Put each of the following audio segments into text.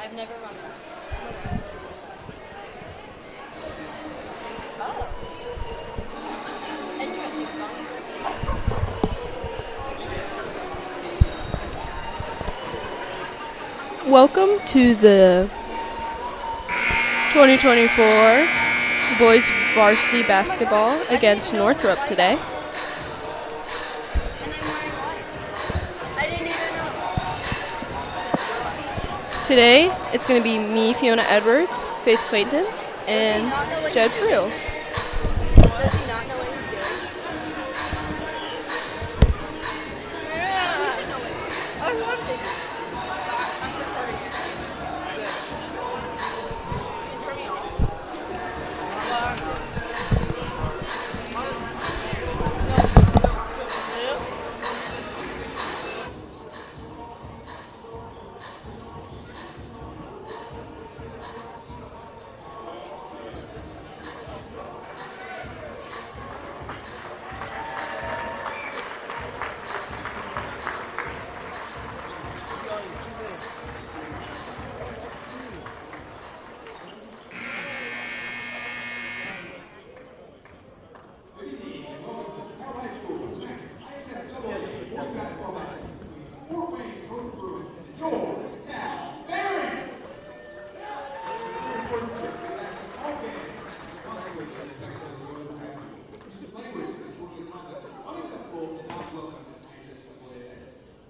I've never run that. Oh. Interesting. Welcome to the 2024 boys varsity basketball against Northrop today. I didn't even know. Today, it's going to be me, Fiona Edwards, Faith Claytons, and Jed Friels. Does he not know what he's doing? Yeah. We should know it. I love it. I'm recording it. Good. Can you turn me off?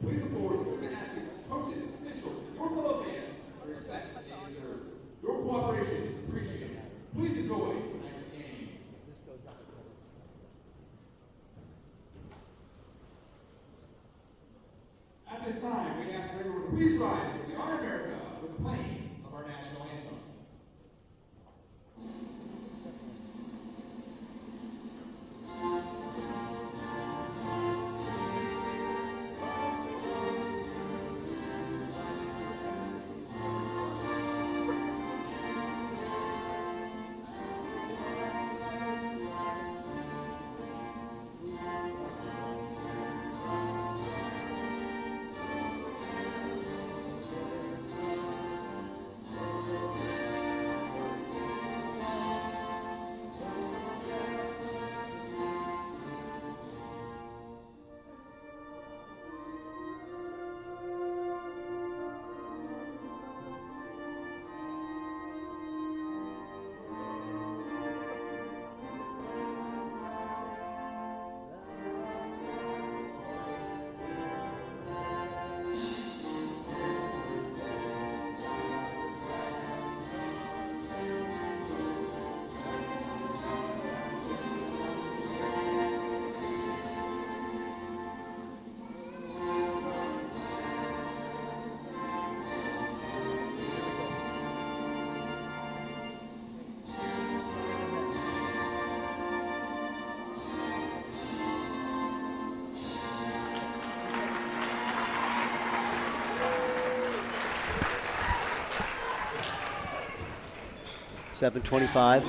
Please support the student athletes, coaches, officials, your fellow fans, the respect that they deserve. Your cooperation is appreciated. Please enjoy tonight's game. At this time, we ask everyone to please rise as we honor America with the playing of our national anthem. $7:25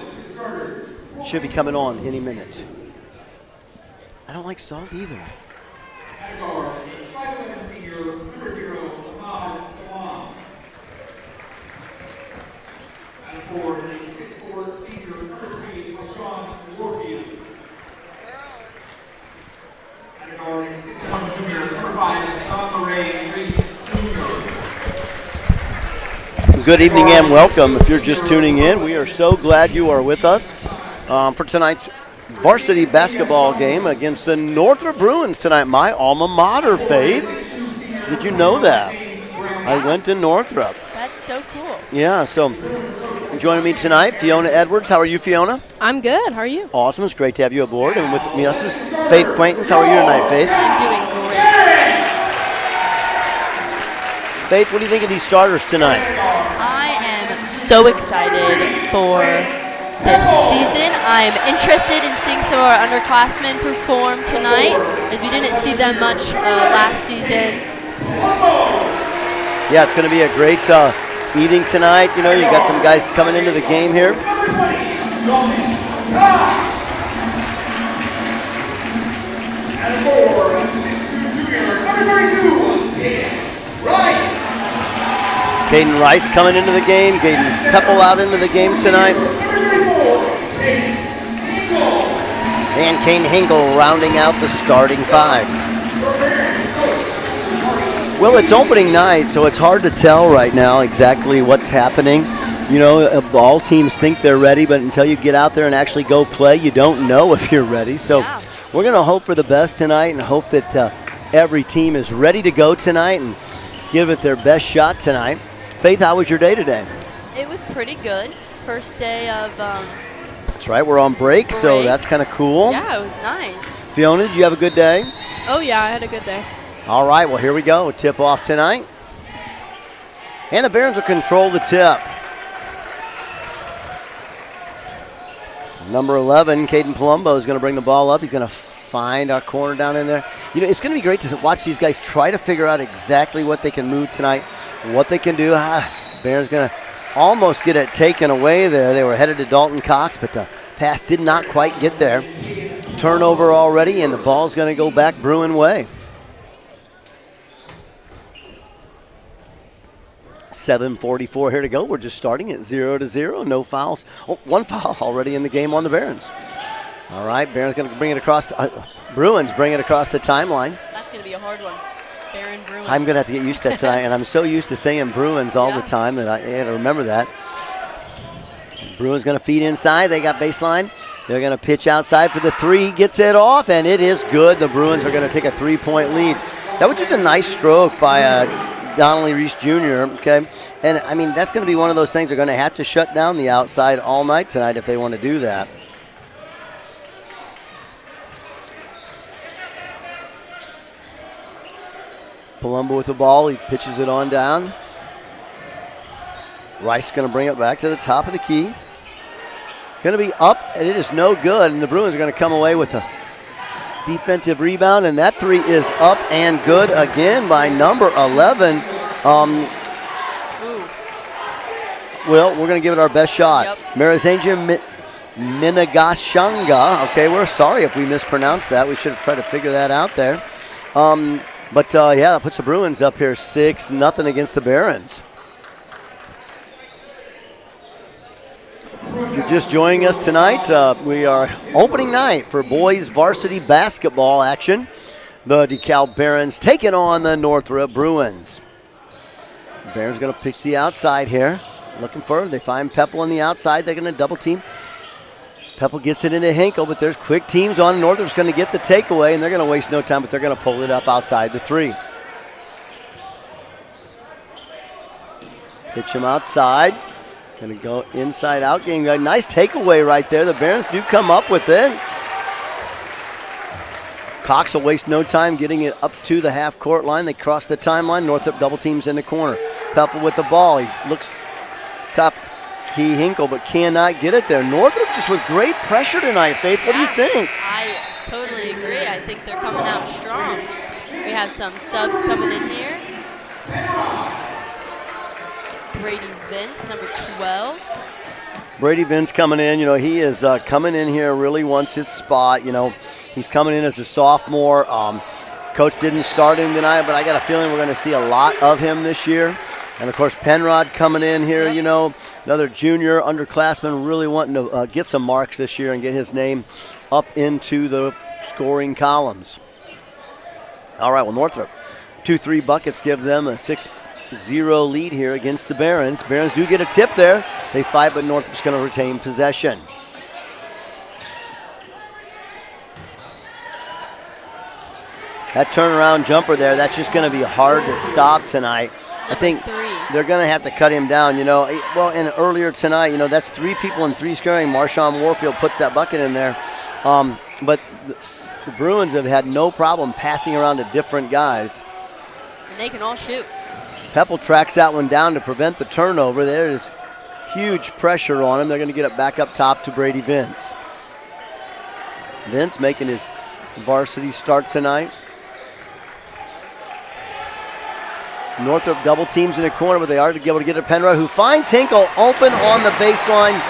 should be coming on any minute. I don't like salt either. At guard, 5'11" senior, number 0, Ahmad Salam. At forward, 6'4" senior, number 3, Sean Warfield. At guard, 6'1" junior, number 5, Don Murray Reese Jr. Good evening and welcome. If you're just tuning in, we are so glad you are with us for tonight's varsity basketball game against the Northrop Bruins tonight. My alma mater, Faith. Did you know that? I went to Northrop. That's so cool. Yeah, so joining me tonight, Fiona Edwards. How are you, Fiona? I'm good. How are you? Awesome. It's great to have you aboard. And with me, this is Faith Quaintance. How are you tonight, Faith? I'm doing great. Faith, what do you think of these starters tonight? I am so excited for this season. I'm interested in seeing some of our underclassmen perform tonight, as we didn't see them much last season. Yeah, it's going to be a great evening tonight. You know, you got some guys coming into the game here. And 4, 6'2" junior, number 32, Rice. Caden Rice coming into the game, Caden Peppel out into the game tonight. And Kane Hinkle rounding out the starting five. Well, it's opening night, so it's hard to tell right now exactly what's happening. You know, all teams think they're ready, but until you get out there and actually go play, you don't know if you're ready. So we're going to hope for the best tonight and hope that every team is ready to go tonight and give it their best shot tonight. Faith, how was your day today? It was pretty good. First day of That's right, we're on break, so that's kind of cool. Yeah, it was nice. Fiona, did you have a good day? Oh, yeah, I had a good day. All right, well, here we go. Tip off tonight. And the Barons will control the tip. Number 11, Caden Palumbo, is going to bring the ball up. He's going to find our corner down in there. You know, it's going to be great to watch these guys try to figure out exactly what they can move tonight, what they can do. Barons going to almost get it taken away there. They were headed to Dalton Cox, but the pass did not quite get there. Turnover already, and the ball's going to go back Bruin way. 7:44 here to go. We're just starting at 0-0. No fouls. Oh, one foul already in the game on the Barons. All right, Barons going to bring it across. Bruins bring it across the timeline. That's going to be a hard one. Baron Bruins. I'm going to have to get used to that tonight, and I'm so used to saying Bruins all the time that I got to remember that. Bruins going to feed inside. They got baseline. They're going to pitch outside for the three. Gets it off, and it is good. The Bruins are going to take a 3-point lead. That was just a nice stroke by Donnelly Reese Jr., okay? And, I mean, that's going to be one of those things. They're going to have to shut down the outside all night tonight if they want to do that. Palumbo with the ball. He pitches it on down. Rice going to bring it back to the top of the key. Going to be up, and it is no good. And the Bruins are going to come away with a defensive rebound, and that three is up and good again by number 11. Well, we're going to give it our best shot. Marizangia Minagashanga. Okay, we're sorry if we mispronounced that. We should have tried to figure that out there. But that puts the Bruins up here 6-0 against the Barons. If you're just joining us tonight, we are opening night for boys varsity basketball action. The DeKalb Barons taking on the Northrop Bruins. The Barons going to pitch the outside here. Looking for it. They find Peppel on the outside. They're going to double team. Peppel gets it into Hinkle, but there's quick teams on. Northrop's going to get the takeaway, and they're going to waste no time, but they're going to pull it up outside the three. Pitch him outside. Going to go inside out. Getting a nice takeaway right there. The Barons do come up with it. Cox will waste no time getting it up to the half-court line. They cross the timeline. Northrop double teams in the corner. Peppel with the ball. He looks top key Hinkle, but cannot get it there. Northrop just with great pressure tonight, Faith. What do you think? I totally agree. I think they're coming out strong. We have some subs coming in here. Brady Vince, number 12. Brady Vince coming in. You know, he is coming in here, really wants his spot. You know, he's coming in as a sophomore. Coach didn't start him tonight, but I got a feeling we're going to see a lot of him this year. And, of course, Penrod coming in here, you know, another junior underclassman really wanting to get some marks this year and get his name up into the scoring columns. All right, well, Northrop, 2-3 buckets give them a 6-0 lead here against the Barons. Barons do get a tip there. They fight, but Northrop's going to retain possession. That turnaround jumper there, that's just going to be hard to stop tonight. I think they're going to have to cut him down, you know. Well, and earlier tonight, you know, that's three people in three scoring. Marshawn Warfield puts that bucket in there. But the Bruins have had no problem passing around to different guys. And they can all shoot. Peppel tracks that one down to prevent the turnover. There is huge pressure on him. They're going to get it back up top to Brady Vince. Vince making his varsity start tonight. Northrop double teams in the corner, but they are able to get to Penrod, who finds Hinkle open on the baseline,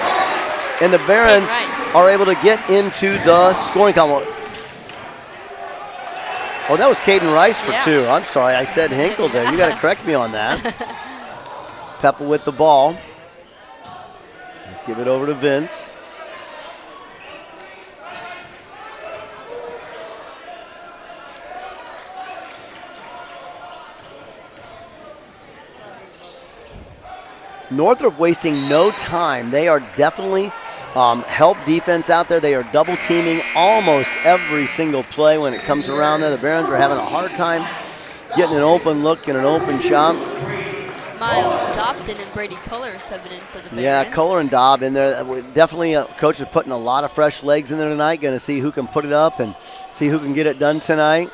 and the Barons are able to get into the scoring column. Oh, that was Caden Rice for two. I'm sorry, I said Hinkle there. You got to correct me on that. Peppa with the ball. Give it over to Vince. Northrop wasting no time. They are definitely help defense out there. They are double teaming almost every single play when it comes around there. The Barons are having a hard time getting an open look and an open shot. Miles Dobson and Brady Cullers have been in for the Barons. Yeah, Kohler and Dobb in there. Definitely, coach is putting a lot of fresh legs in there tonight. Going to see who can put it up and see who can get it done tonight.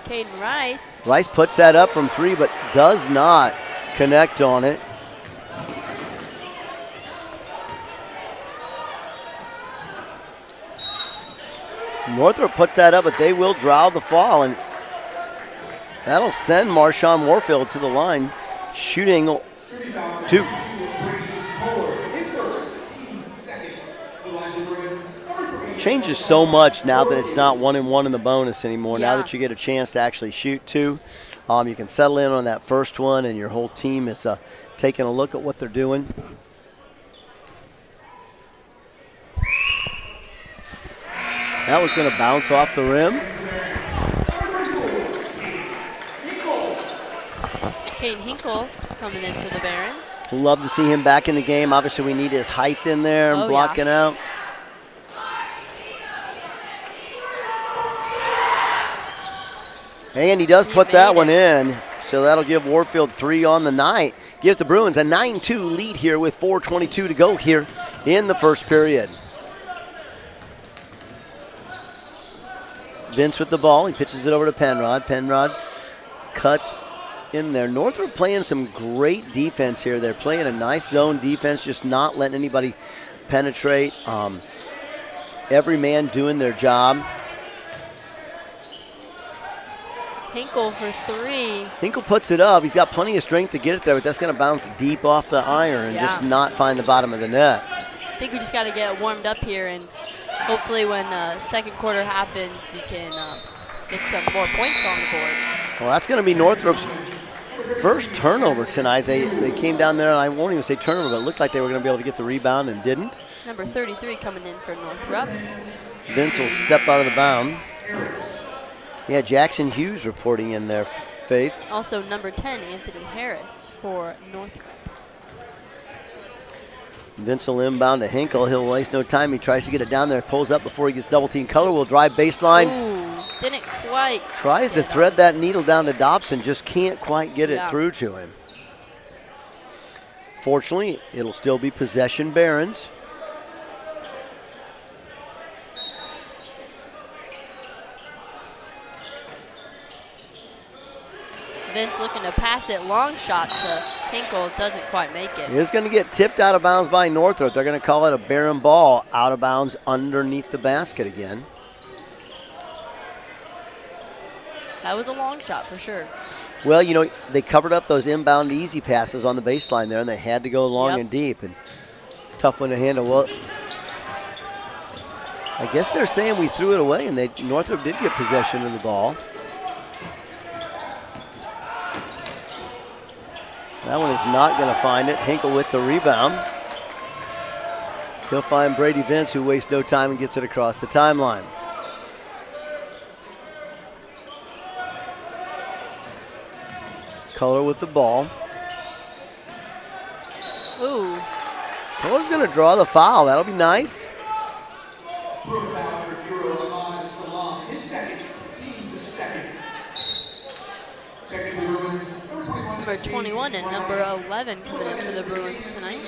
Caden Rice. Rice puts that up from 3, but does not connect on it. Northrop puts that up, but they will draw the foul, and that'll send Marshawn Warfield to the line, shooting 2. Changes so much now that it's not 1-and-1 in the bonus anymore. Yeah. Now that you get a chance to actually shoot 2, you can settle in on that first one, and your whole team is taking a look at what they're doing. That was going to bounce off the rim. Kane Hinkle coming in for the Barons. Love to see him back in the game. Obviously, we need his height in there and blocking out. And he does put that one in, so that'll give Warfield 3 on the night. Gives the Bruins a 9-2 lead here with 4:22 to go here in the first period. Vince with the ball. He pitches it over to Penrod. Penrod cuts in there. Northrop playing some great defense here. They're playing a nice zone defense, just not letting anybody penetrate. Every man doing their job. Hinkle for 3. Hinkle puts it up. He's got plenty of strength to get it there, but that's going to bounce deep off the iron and just not find the bottom of the net. I think we just got to get warmed up here, and hopefully when the second quarter happens, we can get some more points on the board. Well, that's going to be Northrop's first turnover tonight. They came down there, and I won't even say turnover, but it looked like they were going to be able to get the rebound and didn't. Number 33 coming in for Northrop. Vince will step out of the bound. Yeah, Jackson Hughes reporting in there, Faith. Also number 10, Anthony Harris for Northrop. Vince will inbound to Hinkle. He'll waste no time. He tries to get it down there, pulls up before he gets double team. Color will drive baseline. Ooh, didn't quite. Tries to thread that needle down to Dobson, just can't quite get it through to him. Fortunately, it'll still be possession Barons. Vince looking to pass it, long shot to Hinkle, doesn't quite make it. It's going to get tipped out of bounds by Northrop. They're going to call it a Baron ball, out of bounds underneath the basket again. That was a long shot for sure. Well, you know, they covered up those inbound easy passes on the baseline there, and they had to go long and deep, and tough one to handle. Well, I guess they're saying we threw it away, and Northrop did get possession of the ball. That one is not going to find it. Hinkle with the rebound. He'll find Brady Vince, who wastes no time and gets it across the timeline. Color with the ball. Ooh. Color's going to draw the foul. That'll be nice. Number 21 and number 11 coming in for the Bruins tonight.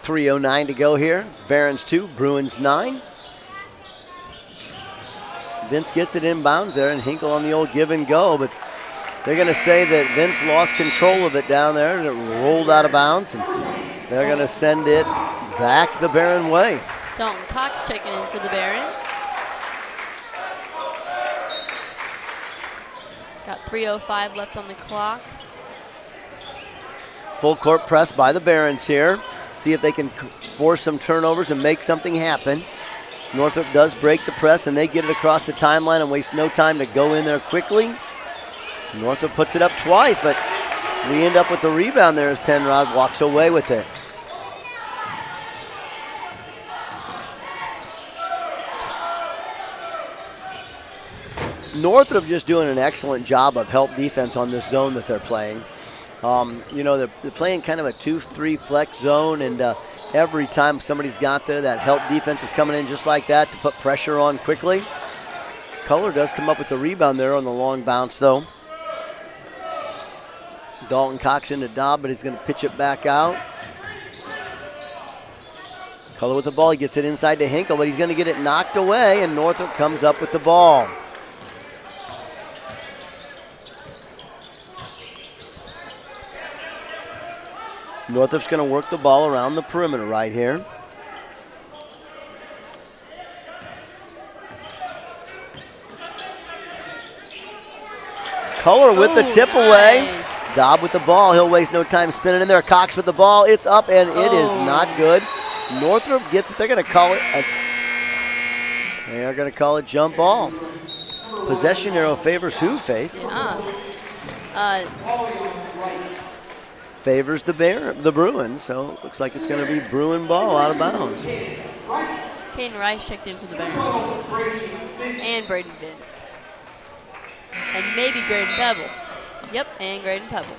.309 to go here. Barons 2, Bruins 9. Vince gets it inbounds there, and Hinkle on the old give and go, but they're going to say that Vince lost control of it down there, and it rolled out of bounds, and they're going to send it back the Baron way. Dalton Cox checking in for the Barons. Got 3:05 left on the clock. Full court press by the Barons here. See if they can force some turnovers and make something happen. Northrop does break the press, and they get it across the timeline and waste no time to go in there quickly. Northrop puts it up twice, but we end up with the rebound there as Penrod walks away with it. Northrop just doing an excellent job of help defense on this zone that they're playing. You know, they're playing kind of a 2-3 flex zone, and every time somebody's got there, that help defense is coming in just like that to put pressure on quickly. Color does come up with the rebound there on the long bounce, though. Dalton Cox into Dobb, but he's going to pitch it back out. Color with the ball. He gets it inside to Hinkle, but he's going to get it knocked away, and Northrop comes up with the ball. Northrop's going to work the ball around the perimeter right here. Color with the tip away. Dobb with the ball. He'll waste no time spinning in there. Cox with the ball. It's up, and it is not good. Northrop gets it. They're going to call it jump ball. Possession arrow favors who, Faith? Favors the Bruins, so it looks like it's going to be Bruin ball out of bounds. Caden Rice checked in for the Barons. And Braden Vince. And maybe Graydon Pebble. Yep, and Graydon Pebble.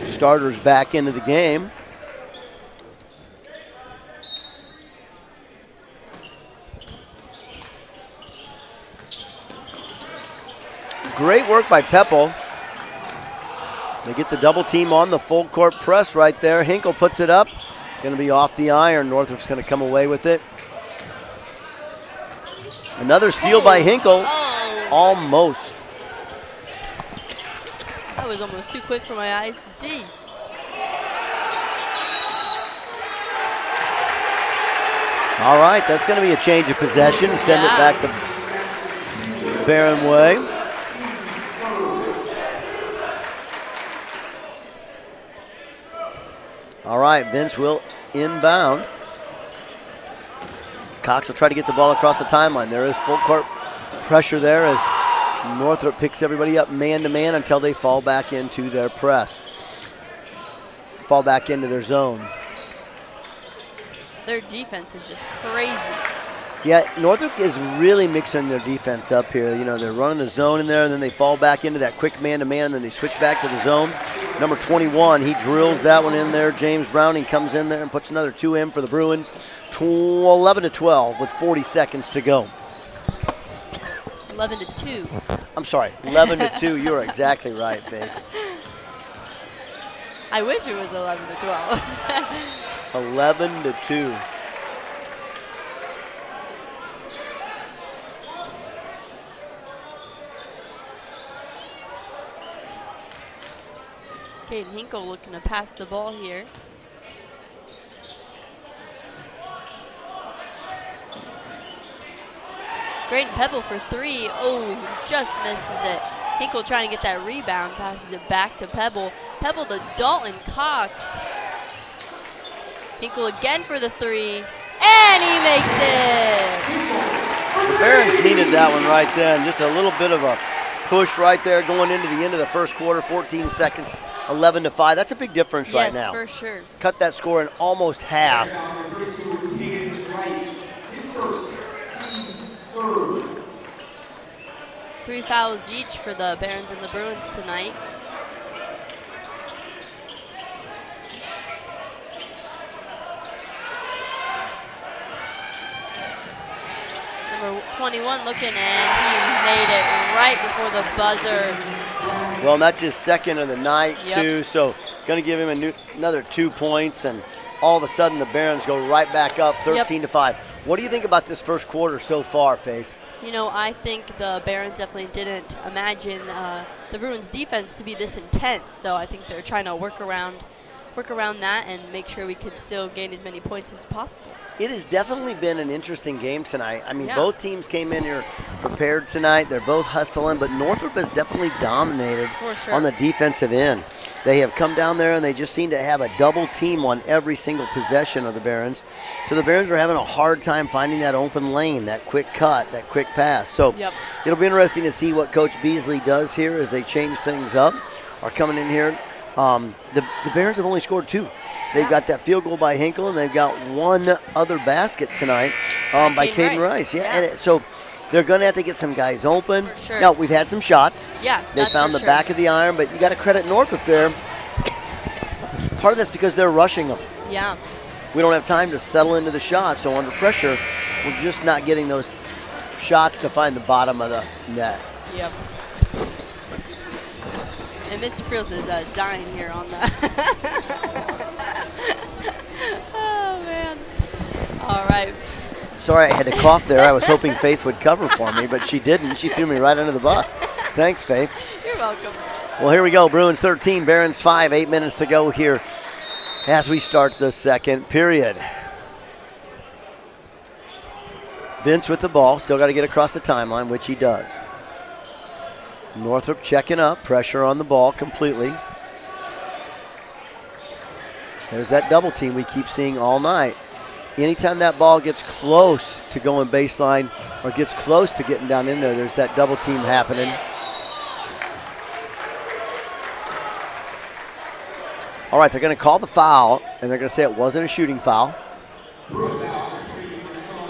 Starters back into the game. Great work by Pepple. They get the double team on the full court press right there. Hinkle puts it up. Going to be off the iron. Northrop's going to come away with it. Another steal by Hinkle. Almost. That was almost too quick for my eyes to see. All right, that's going to be a change of possession. Send it back the Barron way. All right, Vince will inbound. Cox will try to get the ball across the timeline. There is full court pressure there as Northrop picks everybody up man-to-man until they fall back into their press. Fall back into their zone. Their defense is just crazy. Yeah, Northrop is really mixing their defense up here. You know, they're running the zone in there, and then they fall back into that quick man-to-man, and then they switch back to the zone. Number 21, he drills that one in there. James Browning comes in there and puts another two in for the Bruins. 11-12 with 40 seconds to go. 11-2. I'm sorry, 11-2. You're exactly right, Faith. I wish it was 11-12. 11-2. Caden Hinkle looking to pass the ball here. Graydon Pebble for three. Oh, he just misses it. Hinkle trying to get that rebound, passes it back to Pebble. Pebble to Dalton Cox. Hinkle again for the three, and he makes it. The Barons needed that one right then. Just a little bit of a push right there going into the end of the first quarter, 14 seconds, 11-5. That's a big difference right now. Yes, for sure. Cut that score in almost half. Three fouls each for the Barons and the Bruins tonight. Number 21 looking, and he made it right before the buzzer. Well, and that's his second of the night, Yep. too, so going to give him another 2 points, and all of a sudden the Barons go right back up 13-5. What do you think about this first quarter so far, Faith? You know, I think the Barons definitely didn't imagine the Bruins defense to be this intense, so I think they're trying to work around work around that and make sure we could still gain as many points as possible. It has definitely been an interesting game tonight. I mean, Yeah. both teams came in here prepared tonight. They're both hustling, but Northrop has definitely dominated For sure. on the defensive end. They have come down there, and they just seem to have a double team on every single possession of the Barons. So the Barons are having a hard time finding that open lane, that quick cut, that quick pass. So Yep. it'll be interesting to see what Coach Beasley does here as they change things up. Are coming in here. The Barons have only scored 2. They've got that field goal by Hinkle, and they've got one other basket tonight by Caden Rice. Yeah, and so they're going to have to get some guys open. For sure. Now, we've had some shots. Yeah, They that's found for the sure. back of the iron, but you got to credit Northrop there. Part of that's because they're rushing them. Yeah. We don't have time to settle into the shot, so under pressure, we're just not getting those shots to find the bottom of the net. Yep. And Mr. Friels is dying here on that. Oh, man. All right. Sorry I had to cough there. I was hoping Faith would cover for me, but she didn't. She threw me right under the bus. Thanks, Faith. You're welcome. Well, here we go. Bruins 13, Barons 5. 8 minutes to go here as we start the second period. Vince with the ball. Still got to get across the timeline, which he does. Northrop checking up. Pressure on the ball completely. There's that double team we keep seeing all night. Anytime that ball gets close to going baseline or gets close to getting down in there, there's that double team happening. All right, they're going to call the foul, and they're going to say it wasn't a shooting foul.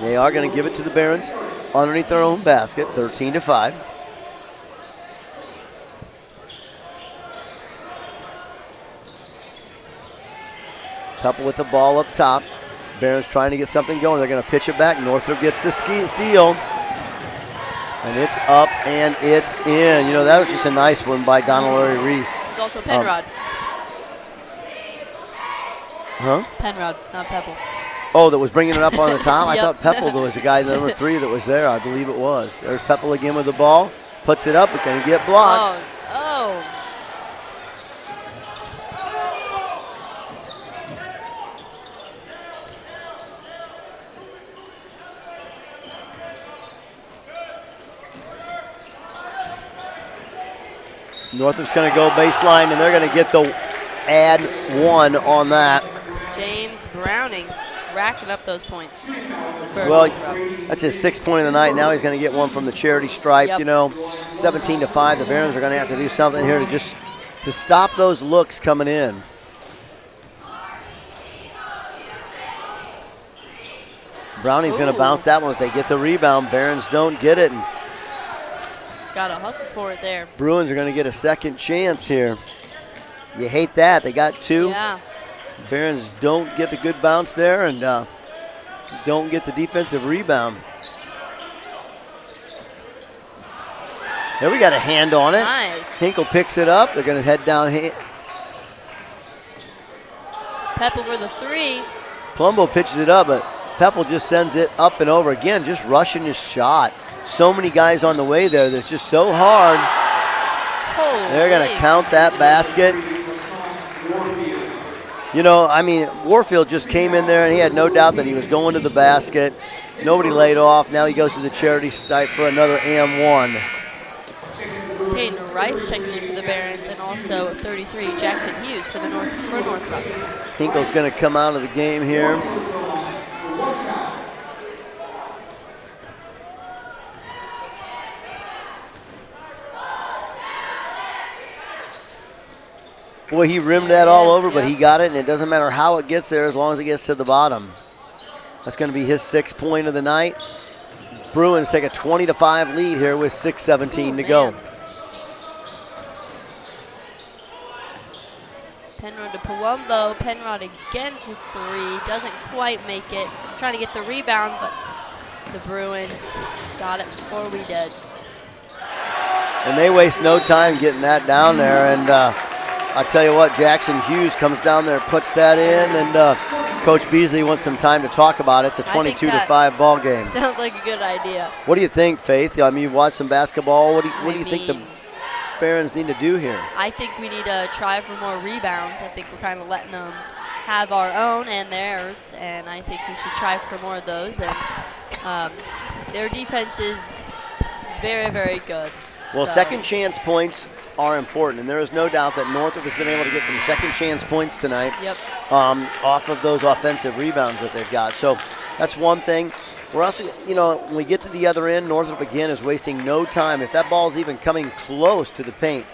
They are going to give it to the Barons underneath their own basket, 13-5. Pepple with the ball up top. Barons trying to get something going. They're going to pitch it back. Northrop gets the steal. And it's up and it's in. You know, that was just a nice one by Donald Reese. It's also Penrod. Huh? Penrod, not Pepple. Oh, that was bringing it up on the top? I Yep. thought Pepple was the guy, number 3, that was there. I believe it was. There's Pepple again with the ball. Puts it up. It's going to get blocked. Oh. Northrop's going to go baseline, and they're going to get the add 1 on that. James Browning racking up those points. For Well, Northrop. that's his 6th point of the night. Now he's going to get one from the charity stripe. Yep. You know, 17-5. The Barons are going to have to do something here to stop those looks coming in. Browning's going to Ooh. bounce that one if they get the rebound. Barons don't get it. And Got to hustle for it there. Bruins are going to get a second chance here. You hate that. They got 2. Yeah. Barons don't get the good bounce there and don't get the defensive rebound. There we got a hand on it. Nice. Hinkle picks it up. They're going to head down. Pepple for the 3. Palumbo pitches it up, but Pepple just sends it up and over again, just rushing his shot. So many guys on the way there. That's just so hard. Holy. They're going to count that basket. You know, I mean, Warfield just came in there and he had no doubt that he was going to the basket. Nobody laid off. Now he goes to the charity site for another AM1. Caden Rice checking in for the Barons, and also 33 Jackson Hughes for Northrop. Hinkle's going to come out of the game here. Boy, he rimmed that all over, but he got it, and it doesn't matter how it gets there as long as it gets to the bottom. That's going to be his 6th point of the night. Bruins take a 20-5 lead here with 6:17 to go. Penrod to Palumbo. Penrod again for 3. Doesn't quite make it. Trying to get the rebound, but the Bruins got it before we did. And they waste no time getting that down there. And I tell you what, Jackson Hughes comes down there, puts that in, and Coach Beasley wants some time to talk about it. It's a 22-5 ball game. Sounds like a good idea. What do you think, Faith? I mean, you've watched some basketball. What do you think the Barons need to do here? I think we need to try for more rebounds. I think we're kind of letting them have our own and theirs, and I think we should try for more of those. And their defense is very, very good. Well, So, second chance points are important, and there is no doubt that Northrop has been able to get some second chance points tonight Yep. off of those offensive rebounds that they've got. So that's one thing. We're also, when we get to the other end, Northrop again is wasting no time. If that ball is even coming close to the paint,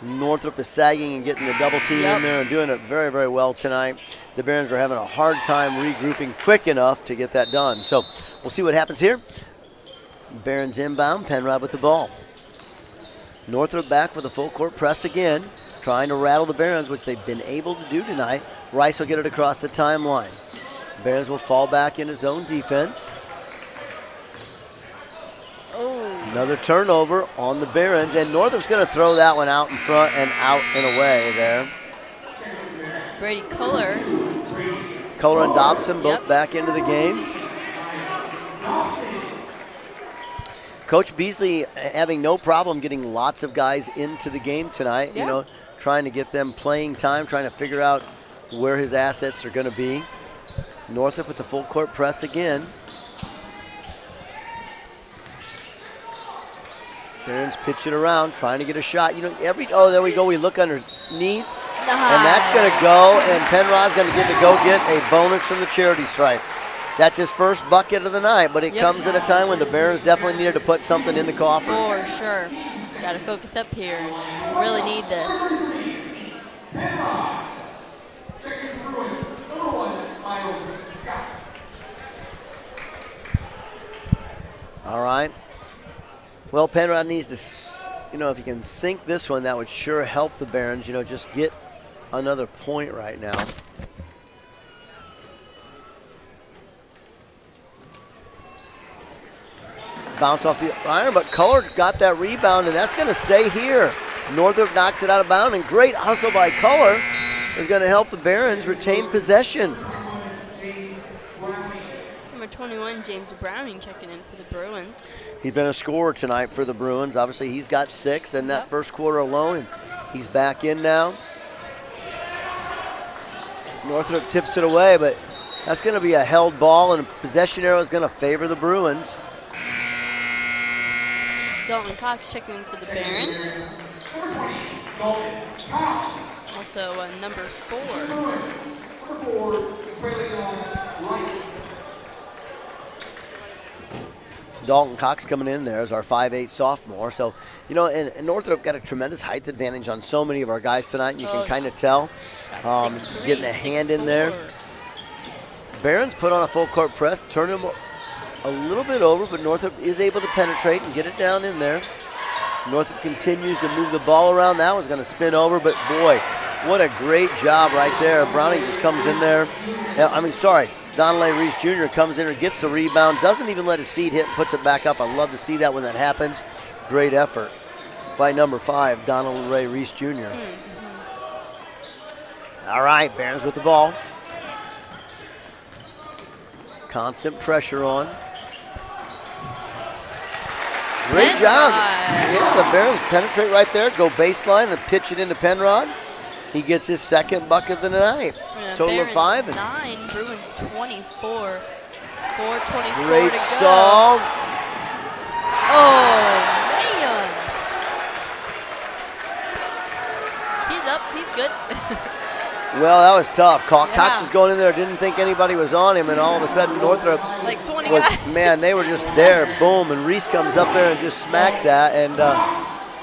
Northrop is sagging and getting the double team in there and doing it very, very well tonight. The Barons are having a hard time regrouping quick enough to get that done. So we'll see what happens here. Barons inbound, Penrod with the ball. Northrop back with a full court press again, trying to rattle the Barons, which they've been able to do tonight. Rice will get it across the timeline. Barons will fall back in his own defense. Another turnover on the Barons, and Northrop's going to throw that one out in front and out and away there. Brady Kohler. Kohler and Dobson both back into the game. Coach Beasley having no problem getting lots of guys into the game tonight, trying to get them playing time, trying to figure out where his assets are going to be. Northrop with the full court press again. Barons pitch it around, trying to get a shot. There we go. We look underneath, and that's going to go, and Penrod's going to get a bonus from the charity stripe. That's his first bucket of the night, but it comes at a time when the Barons definitely needed to put something in the coffer. For sure. Got to focus up here. We really need this. All right. Well, Penrod needs to, if you can sink this one, that would sure help the Barons, just get another point right now. Bounce off the iron, but Kohler got that rebound, and that's going to stay here. Northrop knocks it out of bounds, and great hustle by Kohler is going to help the Barons retain possession. Number 21, James Browning, checking in for the Bruins. He's been a scorer tonight for the Bruins. Obviously, he's got 6 in that first quarter alone, and he's back in now. Northrop tips it away, but that's going to be a held ball, and a possession arrow is going to favor the Bruins. Dalton Cox checking in for the Barons. Also number 4. Dalton Cox coming in there as our 5'8" sophomore. So, and Northrop got a tremendous height advantage on so many of our guys tonight, and you can kind of tell. Getting a hand in there. Barons put on a full court press, turn him a little bit over, but Northrop is able to penetrate and get it down in there. Northrop continues to move the ball around. That one's going to spin over, but boy, what a great job right there. Browning just comes in there. Donnelly Reese Jr. comes in and gets the rebound, doesn't even let his feet hit, and puts it back up. I love to see that when that happens. Great effort by number 5, Donald Ray Reese Jr. All right, Barons with the ball. Constant pressure on. Great job. Yeah, the Barons penetrate right there, go baseline and pitch it into Penrod. He gets his second bucket of the night. Total of 5. 9, Bruins 24. 4:24 Great to stall. go. Oh, man. He's up. He's good. Well, that was tough. Cox is going in there, didn't think anybody was on him, and all of a sudden Northrop like 20 guys. Man, they were just there. Boom, and Reese comes up there and just smacks that, and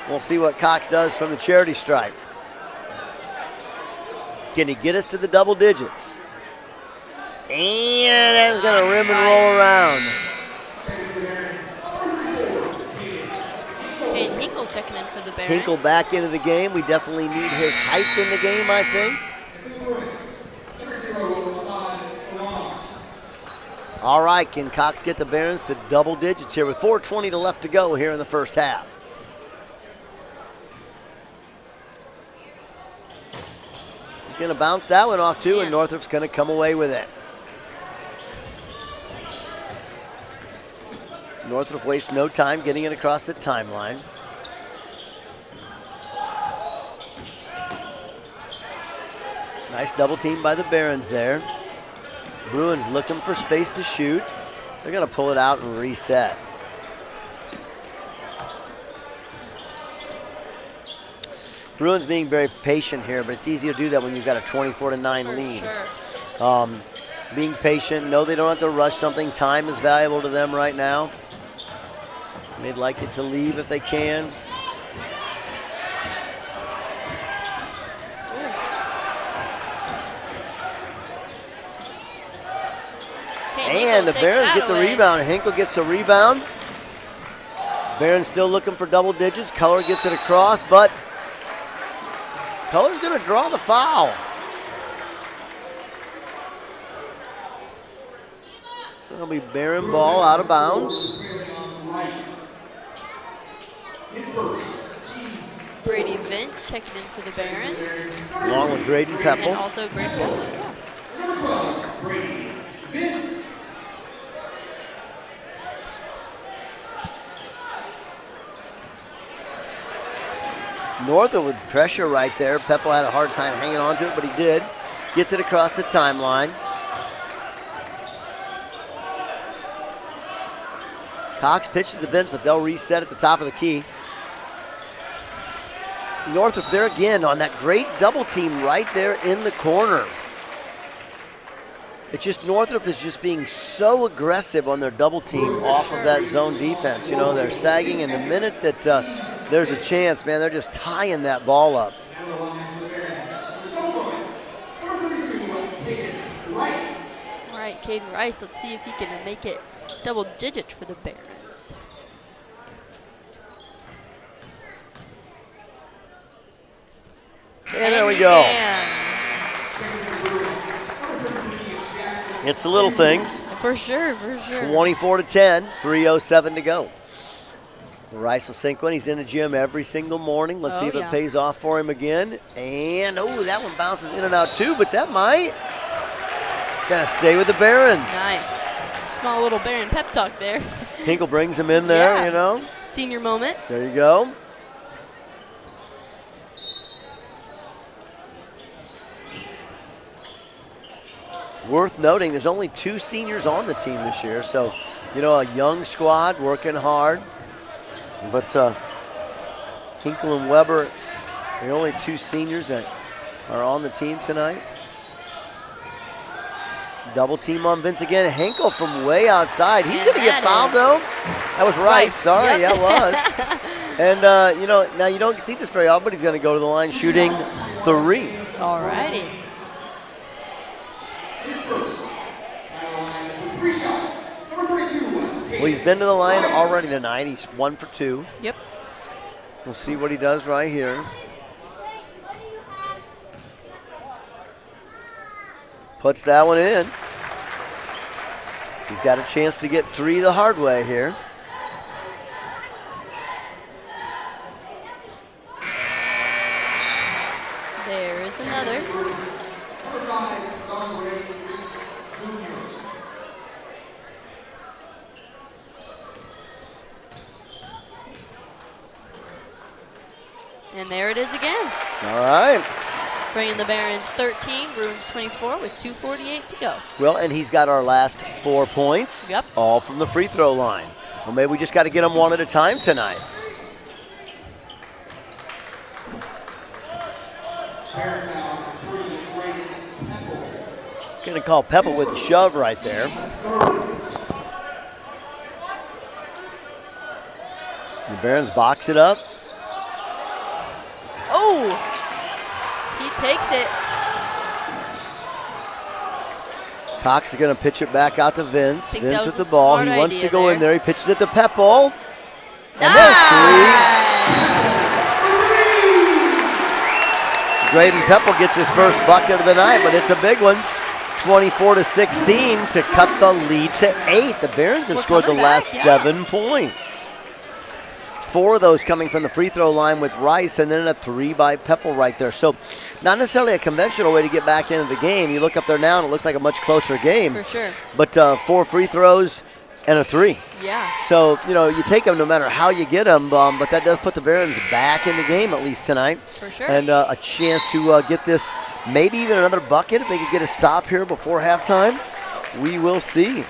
we'll see what Cox does from the charity stripe. Can he get us to the double digits? And that's going to rim and roll around. Hayden Hinkle checking in for the Barons. Hinkle back into the game. We definitely need his height in the game, I think. All right, can Cox get the Barons to double digits here with 4:20 left to go here in the first half? He's going to bounce that one off too, and Northrop's going to come away with it. Northrop wastes no time getting it across the timeline. Nice double team by the Barons there. Bruins looking for space to shoot. They're going to pull it out and reset. Bruins being very patient here, but it's easy to do that when you've got a 24-9 lead. Sure. Being patient, know they don't have to rush something. Time is valuable to them right now. They'd like it to leave if they can. And the Barons get the rebound. Hinkle gets the rebound. Barons still looking for double digits. Color gets it across, but Color's going to draw the foul. It'll be Baron ball out of bounds. Brady Vince checking in for the Barons. Along with Graydon Pepple. And also Graydon Pepple. Number 12, Brady Vince. Northrop with pressure right there. Pepple had a hard time hanging on to it, but he did. Gets it across the timeline. Cox pitched to the Vince, but they'll reset at the top of the key. Northrop there again on that great double team right there in the corner. It's just Northrop is just being so aggressive on their double team off of that zone defense. You know, they're sagging, and the minute that there's a chance, man, they're just tying that ball up. All right, Caden Rice, let's see if he can make it double digit for the Barons. And there we go. And It's the little things. for sure, for sure. 24-10, 3:07 to go. Rice will sink one. He's in the gym every single morning. Let's see if it pays off for him again. And, oh, that one bounces in and out too, but that might. Gonna stay with the Barons. Nice. Small little Baron pep talk there. Hinkle brings him in there, Yeah. you know. Senior moment. There you go. Worth noting, there's only 2 seniors on the team this year, so, you know, a young squad working hard. But Hinkle and Weber, the only 2 seniors that are on the team tonight. Double team on Vince again. Hinkle from way outside. He's going to get fouled, though. That was Rice. Sorry, Yep. that was. And, you know, now you don't see this very often, but he's going to go to the line shooting 3. All righty. His first. At the line with 3 shots. Number 42. Well, he's been to the line already tonight. He's 1 for 2. Yep. We'll see what he does right here. Puts that one in. He's got a chance to get 3 the hard way here. There is another. Number 5, Don Ray Reese Jr. And there it is again. All right. Bringing the Barons 13, Bruins 24 with 2:48 to go. Well, and he's got our last 4 points. Yep. All from the free throw line. Well, maybe we just got to get them one at a time tonight. Going to call Pepple with the shove right there. The Barons box it up. Oh, he takes it. Cox is going to pitch it back out to Vince. Think Vince that with was the a ball. He smart wants to idea go in there. there. He pitches it to Pepple. And there's 3. Graydon Pepple gets his first bucket of the night, but it's a big one. 24-16 to cut the lead to 8. The Barons have scored the coming last back, yeah. 7 points. 4 of those coming from the free throw line with Rice, and then a 3 by Pepple right there. So not necessarily a conventional way to get back into the game. You look up there now and it looks like a much closer game. For sure. But 4 free throws and a 3. Yeah. So, you know, you take them no matter how you get them, but that does put the Barons back in the game at least tonight. For sure. And a chance to get this Maybe even another bucket if they could get a stop here before halftime. We will see.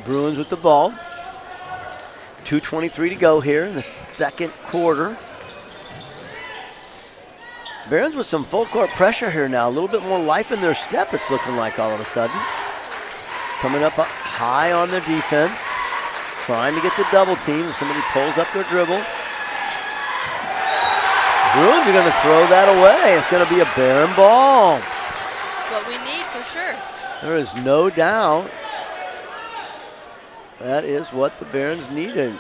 Bruins with the ball. 2:23 to go here in the second quarter. Barons with some full court pressure here now. A little bit more life in their step, it's looking like all of a sudden. Coming up high on their defense. Trying to get the double team. Somebody pulls up their dribble. Bruins are going to throw that away. It's going to be a Baron ball. That's what we need for sure. There is no doubt. That is what the Barons needed.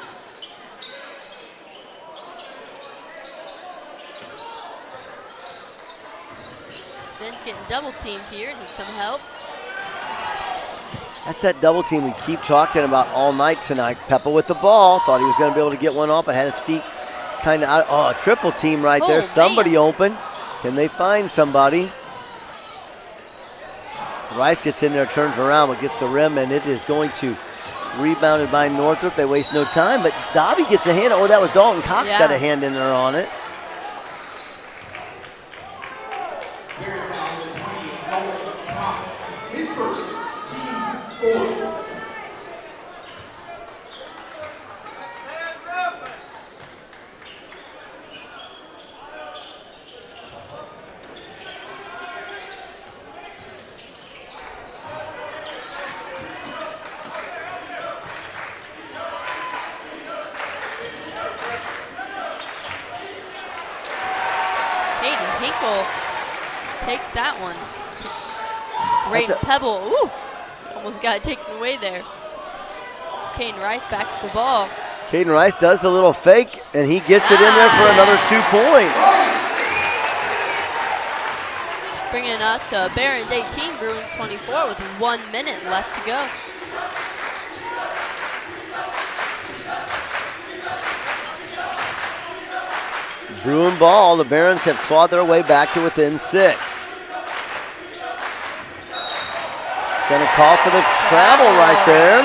Ben's getting double teamed here. Needs some help. That's that double team we keep talking about all night tonight. Peppa with the ball. Thought he was going to be able to get one up, but had his feet kind of out. Oh, a triple team right there. Somebody man. open. Can they find somebody? Rice gets in there, turns around, but gets the rim, and it is going to rebounded by Northrop. They waste no time, but Dobby gets a hand. Oh, that was Dalton Cox got a hand in there on it. Here now, the 20, Northrop Cox. His first, team's fourth. Takes that one. Great pebble. Ooh, almost got it taken away there. Caden Rice back with the ball. Caden Rice does the little fake, and he gets it in there for another 2 points. Bringing us to Barons 18, Bruins 24 with 1 minute left to go. Bruin ball. The Barons have clawed their way back to within 6. Gonna call for the travel right there.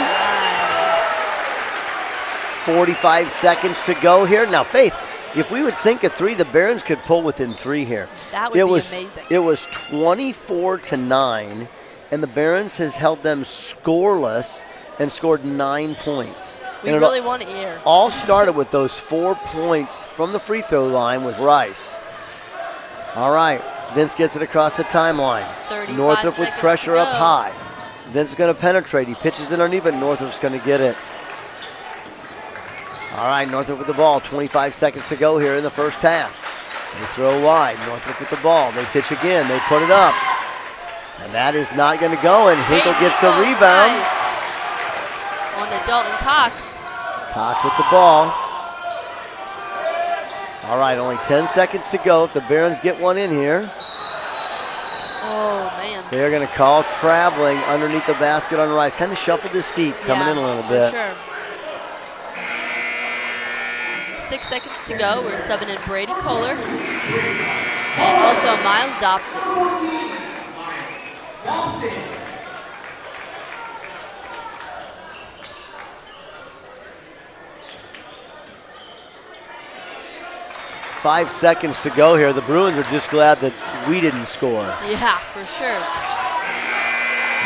45 seconds to go here. Now, Faith, if we would sink a 3, the Barons could pull within 3 here. That would be amazing. It was 24-9, and the Barons has held them scoreless and scored 9 points. We really want to hear. All started with those 4 points from the free throw line with Rice. All right, Vince gets it across the timeline. Northrop with pressure up high. Vince is going to penetrate. He pitches it underneath, but Northrop's going to get it. All right, Northrop with the ball. 25 seconds to go here in the first half. They throw wide. Northrop with the ball. They pitch again. They put it up. And that is not going to go, and Hinkle gets the rebound. On to Dalton Cox. Cox with the ball. All right, only 10 seconds to go. If the Barons get one in here. Oh, man. They're going to call traveling underneath the basket on Rice. Kind of shuffled his feet, coming in a little bit. Sure. 6 seconds to go. We're subbing in Brady Kohler. And also Miles Dobson. 5 seconds to go here. The Bruins are just glad that we didn't score. Yeah, for sure.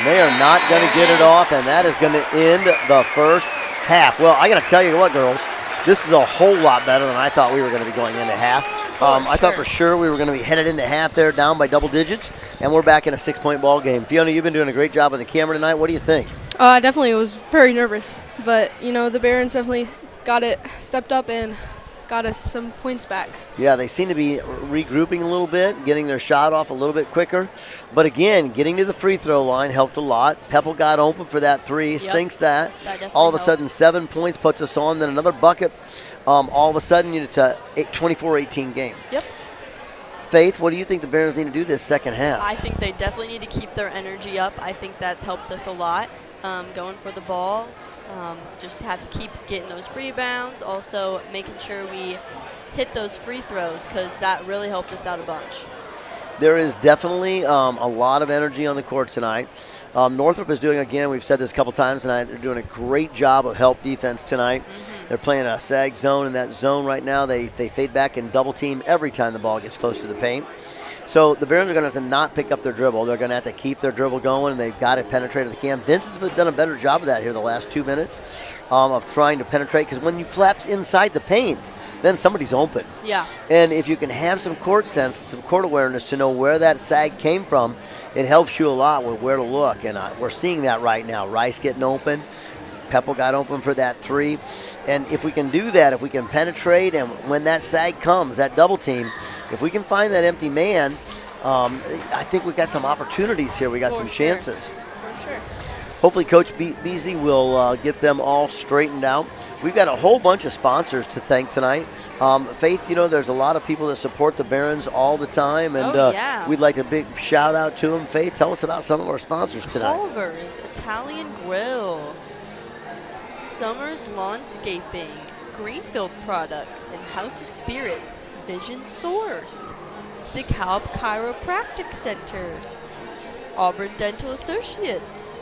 They are not going to get it off, and that is going to end the first half. Well, I got to tell you what, girls, this is a whole lot better than I thought we were going to be going into half. I thought for sure we were going to be headed into half there, down by double digits, and we're back in a 6-point ball game. Fiona, you've been doing a great job on the camera tonight. What do you think? I definitely was very nervous, but, you know, the Barons definitely got it, stepped up, and got us some points back. Yeah, they seem to be regrouping a little bit, getting their shot off a little bit quicker. But again, getting to the free throw line helped a lot. Pepple got open for that 3, sinks that. All of a sudden, 7 points puts us on. Then another bucket. All of a sudden, it's a 24-18 game. Yep. Faith, what do you think the Barons need to do this second half? I think they definitely need to keep their energy up. I think that's helped us a lot. Going for the ball. Just have to keep getting those rebounds. Also making sure we hit those free throws because that really helped us out a bunch. There is definitely a lot of energy on the court tonight. Northrop is doing, again, we've said this a couple times tonight, they're doing a great job of help defense tonight. They're playing a sag zone. In that zone right now, they fade back and double team every time the ball gets close to the paint. So the Barons are going to have to not pick up their dribble. They're going to have to keep their dribble going, and they've got to penetrate at the cam. Vince has done a better job of that here the last 2 minutes of trying to penetrate, because when you collapse inside the paint, then somebody's open. Yeah. And if you can have some court sense, some court awareness to know where that sag came from, it helps you a lot with where to look. And we're seeing that right now. Rice getting open. Pepple got open for that three. And if we can do that, if we can penetrate, and when that sag comes, that double team, if we can find that empty man, I think we've got some opportunities here. We got some chances. For sure. Hopefully Coach Beasley will get them all straightened out. We've got a whole bunch of sponsors to thank tonight. Faith, there's a lot of people that support the Barons all the time, and we'd like a big shout out to them. Faith, tell us about some of our sponsors tonight. Culver's Italian Grill, Summers Lawnscaping, Greenfield Products, and House of Spirits, Vision Source, DeKalb Chiropractic Center, Auburn Dental Associates,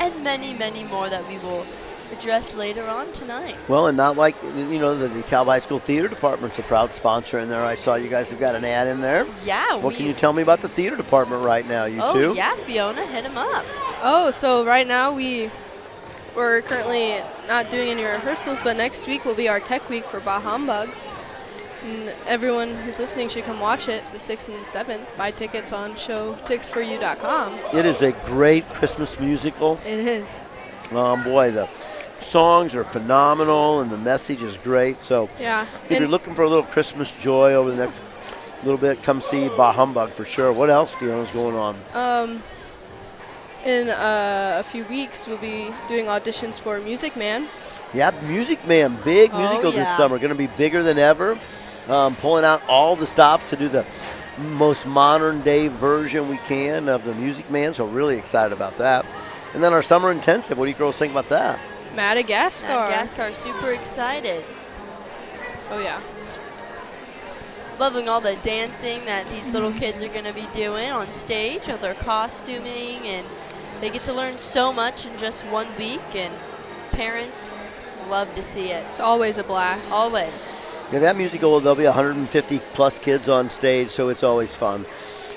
and many, many more that we will address later on tonight. Well, and not like, the DeKalb High School Theater Department's a proud sponsor in there. I saw you guys have got an ad in there. Yeah. What can you tell me about the theater department right now, you two? Oh, yeah, Fiona, hit him up. Oh, so right now we're currently not doing any rehearsals, but next week will be our tech week for Bah Humbug. And everyone who's listening should come watch it the 6th and 7th. Buy tickets on showticksforyou.com. It is a great Christmas musical. It is. Boy, the songs are phenomenal and the message is great. So yeah, if you're looking for a little Christmas joy over the next little bit, come see Bah Humbug for sure. What else, Fiona's going on? In a few weeks, we'll be doing auditions for Music Man. Yeah, Music Man, big musical this summer. Going to be bigger than ever. Pulling out all the stops to do the most modern day version we can of the Music Man. So really excited about that. And then our summer intensive. What do you girls think about that? Madagascar, super excited. Oh, yeah. Loving all the dancing that these little kids are going to be doing on stage, all their costuming, and they get to learn so much in just 1 week, and parents love to see it. It's always a blast. Always. Yeah, that musical, there'll be 150 plus kids on stage, so it's always fun.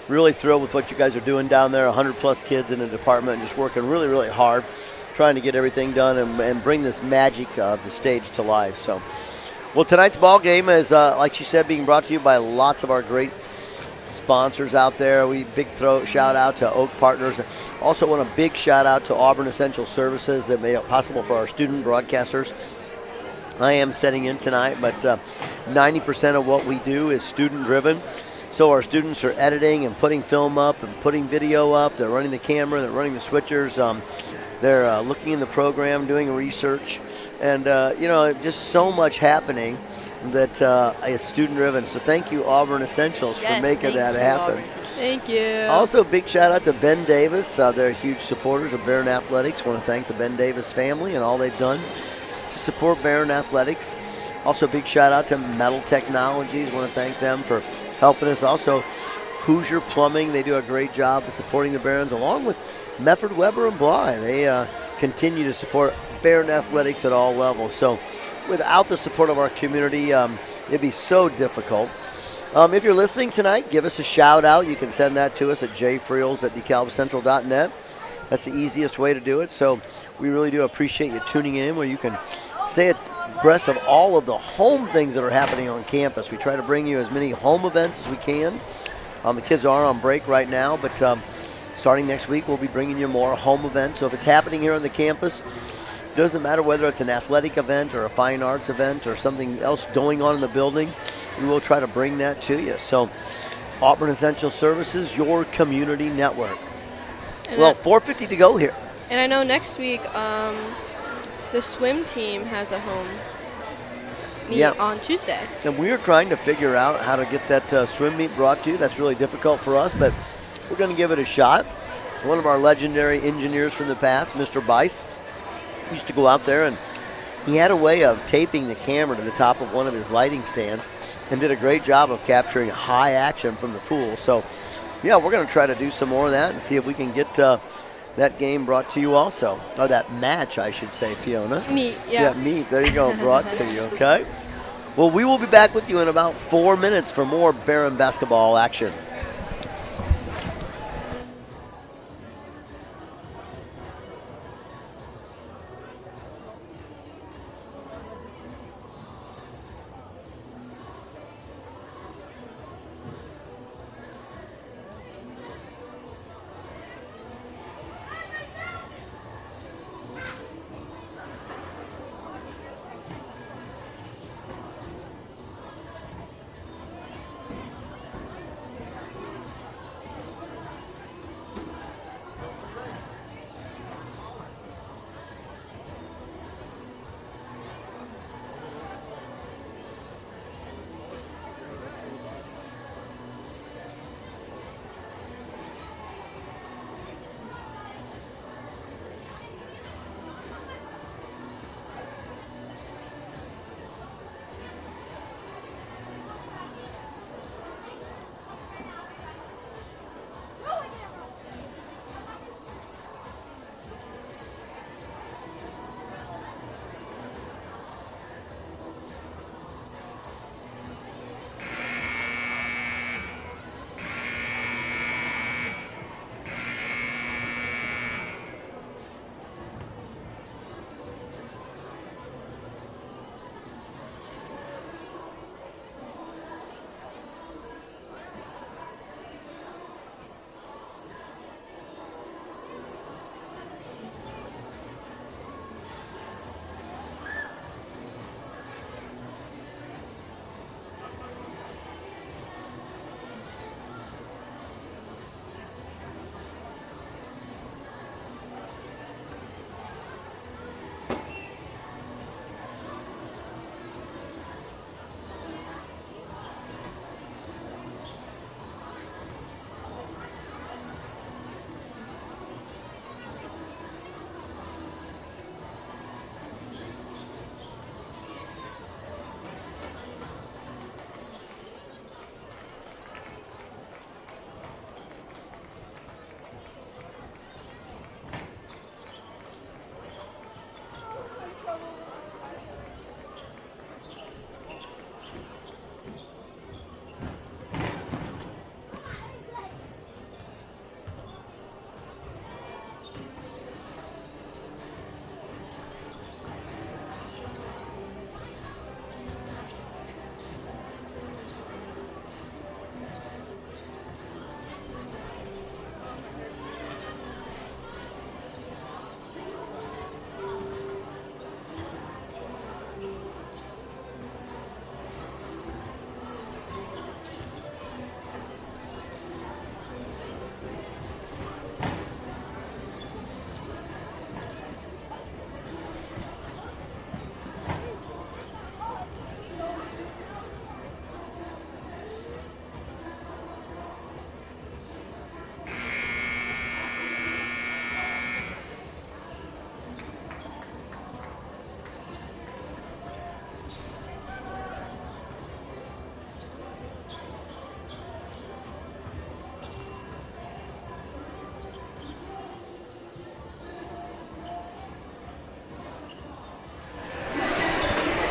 Really thrilled with what you guys are doing down there, 100 plus kids in the department, just working really, really hard, trying to get everything done and bring this magic of the stage to life. So, well, tonight's ball game is, like she said, being brought to you by lots of our great sponsors out there. Big shout out to Oak Partners. Also want a big shout out to Auburn Essential Services that made it possible for our student broadcasters. I am setting in tonight, but 90% of what we do is student driven. So our students are editing and putting film up and putting video up. They're running the camera, they're running the switchers. They're looking in the program, doing research. And, just so much happening that is student-driven. So thank you, Auburn Essentials, for making that happen. Thank you. Also, big shout-out to Ben Davis. They're huge supporters of Barron Athletics. Want to thank the Ben Davis family and all they've done to support Barron Athletics. Also, big shout-out to Metal Technologies. Want to thank them for helping us. Also, Hoosier Plumbing. They do a great job of supporting the Barons, along with Mefford, Weber, and Bly. They continue to support Barron Athletics at all levels. So without the support of our community, it'd be so difficult. If you're listening tonight, give us a shout out. You can send that to us at jfreels@dekalbcentral.net. That's the easiest way to do it. So we really do appreciate you tuning in, where you can stay abreast of all of the home things that are happening on campus. We try to bring you as many home events as we can. The kids are on break right now, but starting next week, we'll be bringing you more home events. So if it's happening here on the campus, it doesn't matter whether it's an athletic event or a fine arts event or something else going on in the building, we will try to bring that to you. So Auburn Essential Services, your community network. And 4:50 to go here. And I know next week the swim team has a home meet on Tuesday. And we're trying to figure out how to get that swim meet brought to you. That's really difficult for us, but we're going to give it a shot. One of our legendary engineers from the past, Mr. Bice, used to go out there, and he had a way of taping the camera to the top of one of his lighting stands and did a great job of capturing high action from the pool. So, yeah, we're going to try to do some more of that and see if we can get that game brought to you also. Or that match, I should say, Fiona. Meet, yeah. Yeah, meet. There you go, brought to you, okay? Well, we will be back with you in about 4 minutes for more Barron basketball action.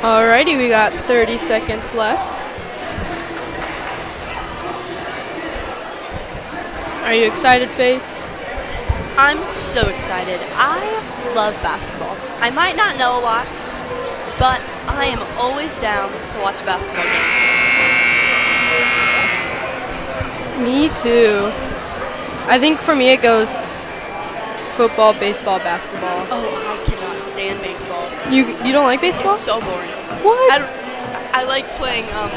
Alrighty, we got 30 seconds left. Are you excited, Faith? I'm so excited. I love basketball. I might not know a lot, but I am always down to watch a basketball game. Me too. I think for me it goes football, baseball, basketball. Oh, I cannot stand baseball. You don't like baseball? It's so boring. What? I like playing baseball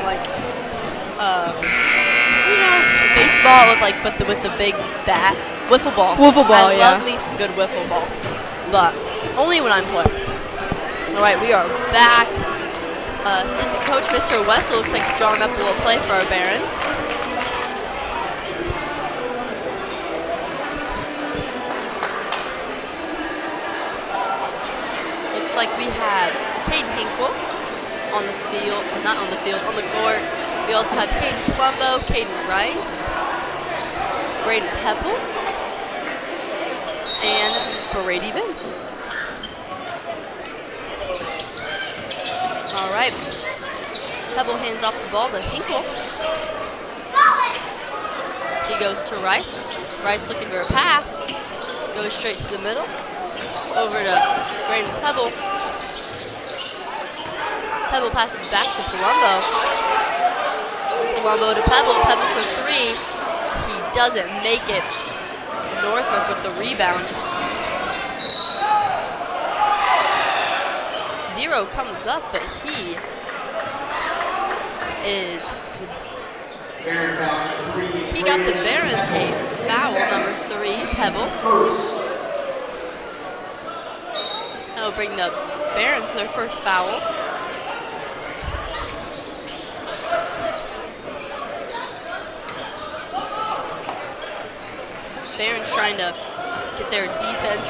with the big bat. Wiffle ball. Wiffle ball, I yeah. love me some good wiffle ball, but only when I'm playing. All right, we are back. Assistant coach Mr. Wessel looks like he's drawing up a little play for our Barons. like we have Caden Hinkle on the field, not on the field, on the court. We also have Caden Colombo, Caden Rice, Braden Pebble, and Brady Vince. All right. Pebble hands off the ball to Hinkle. He goes to Rice. Rice looking for a pass. Goes straight to the middle. Over to Braden Pebble. Pebble passes back to Colombo. Colombo to Pebble. Pebble for three. He doesn't make it. Northrop with the rebound. Zero comes up, but he got the Barons a foul, number 3, Pebble. That'll bring the Barons their first foul. Barons trying to get their defense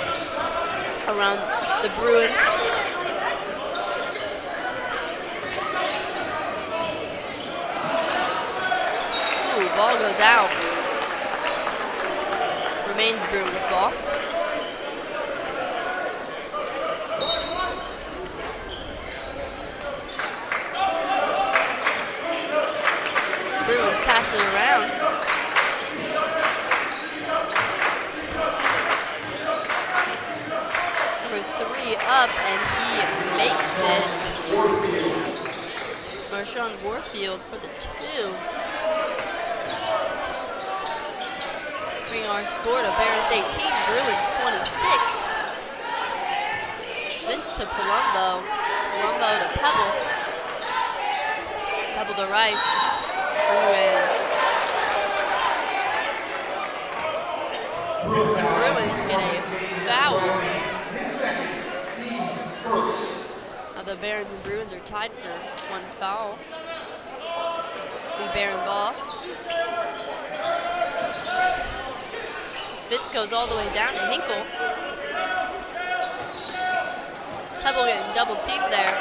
around the Bruins. Ball goes out. Remains Bruins ball. Bruins pass it around. Number 3 up, and he makes it. Marshawn Warfield for the 2. Our score to Barons 18, Bruins 26. Vince to Colombo. Colombo to Pebble. Pebble to Rice. Bruins get a foul. Now the Barons and Bruins are tied for 1 foul. Baron ball. Vince goes all the way down to Hinkle. Pebble getting double teamed there.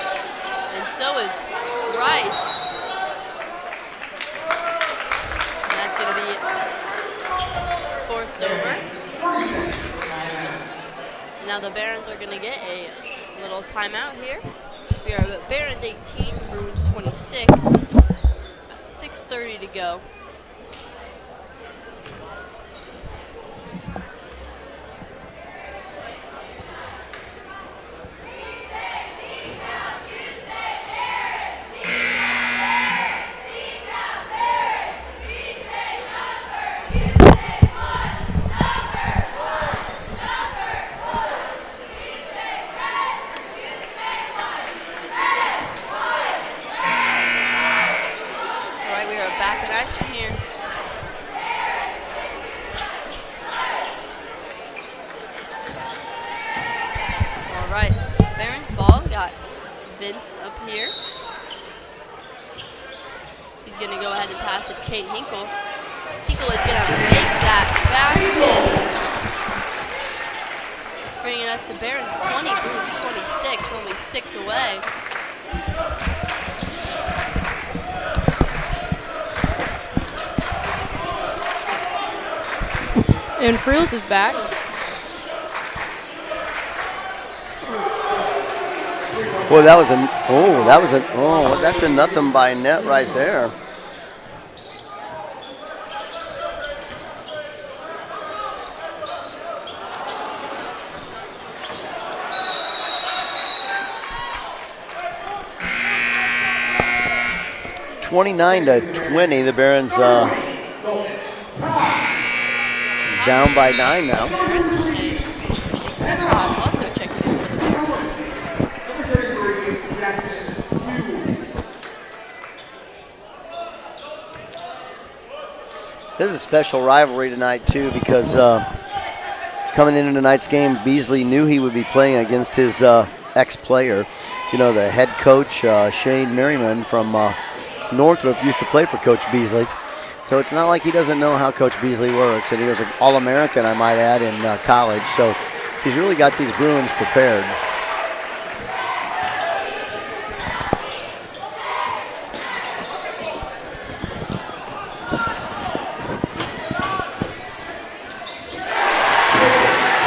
And so is Rice. And that's going to be forced over. And now the Barons are going to get a little timeout here. We are at Barons 18, Bruins 26. About 6:30 to go. Vince up here. He's going to go ahead and pass it to Caden Hinkle. Hinkle is going to make that basket. Bringing us to Barons 20, Bruins 26, only 6 away. And Friels is back. Boy, that's a nothing by net right there. (29-20). The Barons down by 9 now. This is a special rivalry tonight, too, because coming into tonight's game, Beasley knew he would be playing against his ex-player. You know, the head coach, Shane Merriman from Northrop, used to play for Coach Beasley. So it's not like he doesn't know how Coach Beasley works. And he was an All-American, I might add, in college. So he's really got these Bruins prepared.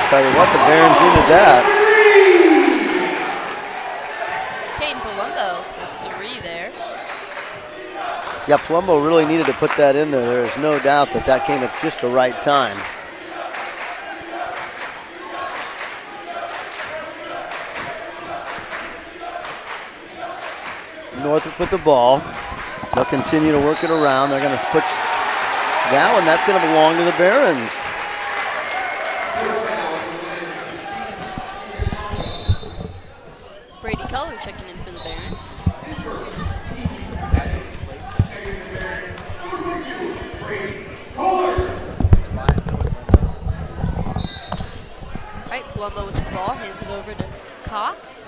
Tell you what, the Barons needed that. Peyton Palumbo for 3 there. Yeah, Palumbo really needed to put that in there. There is no doubt that that came at just the right time. Northrop with the ball. They'll continue to work it around. They're going to push that one. That's going to belong to the Barons. Brady Keller checking in for the Barons. All right, Palumbo with the ball, hands it over to Cox.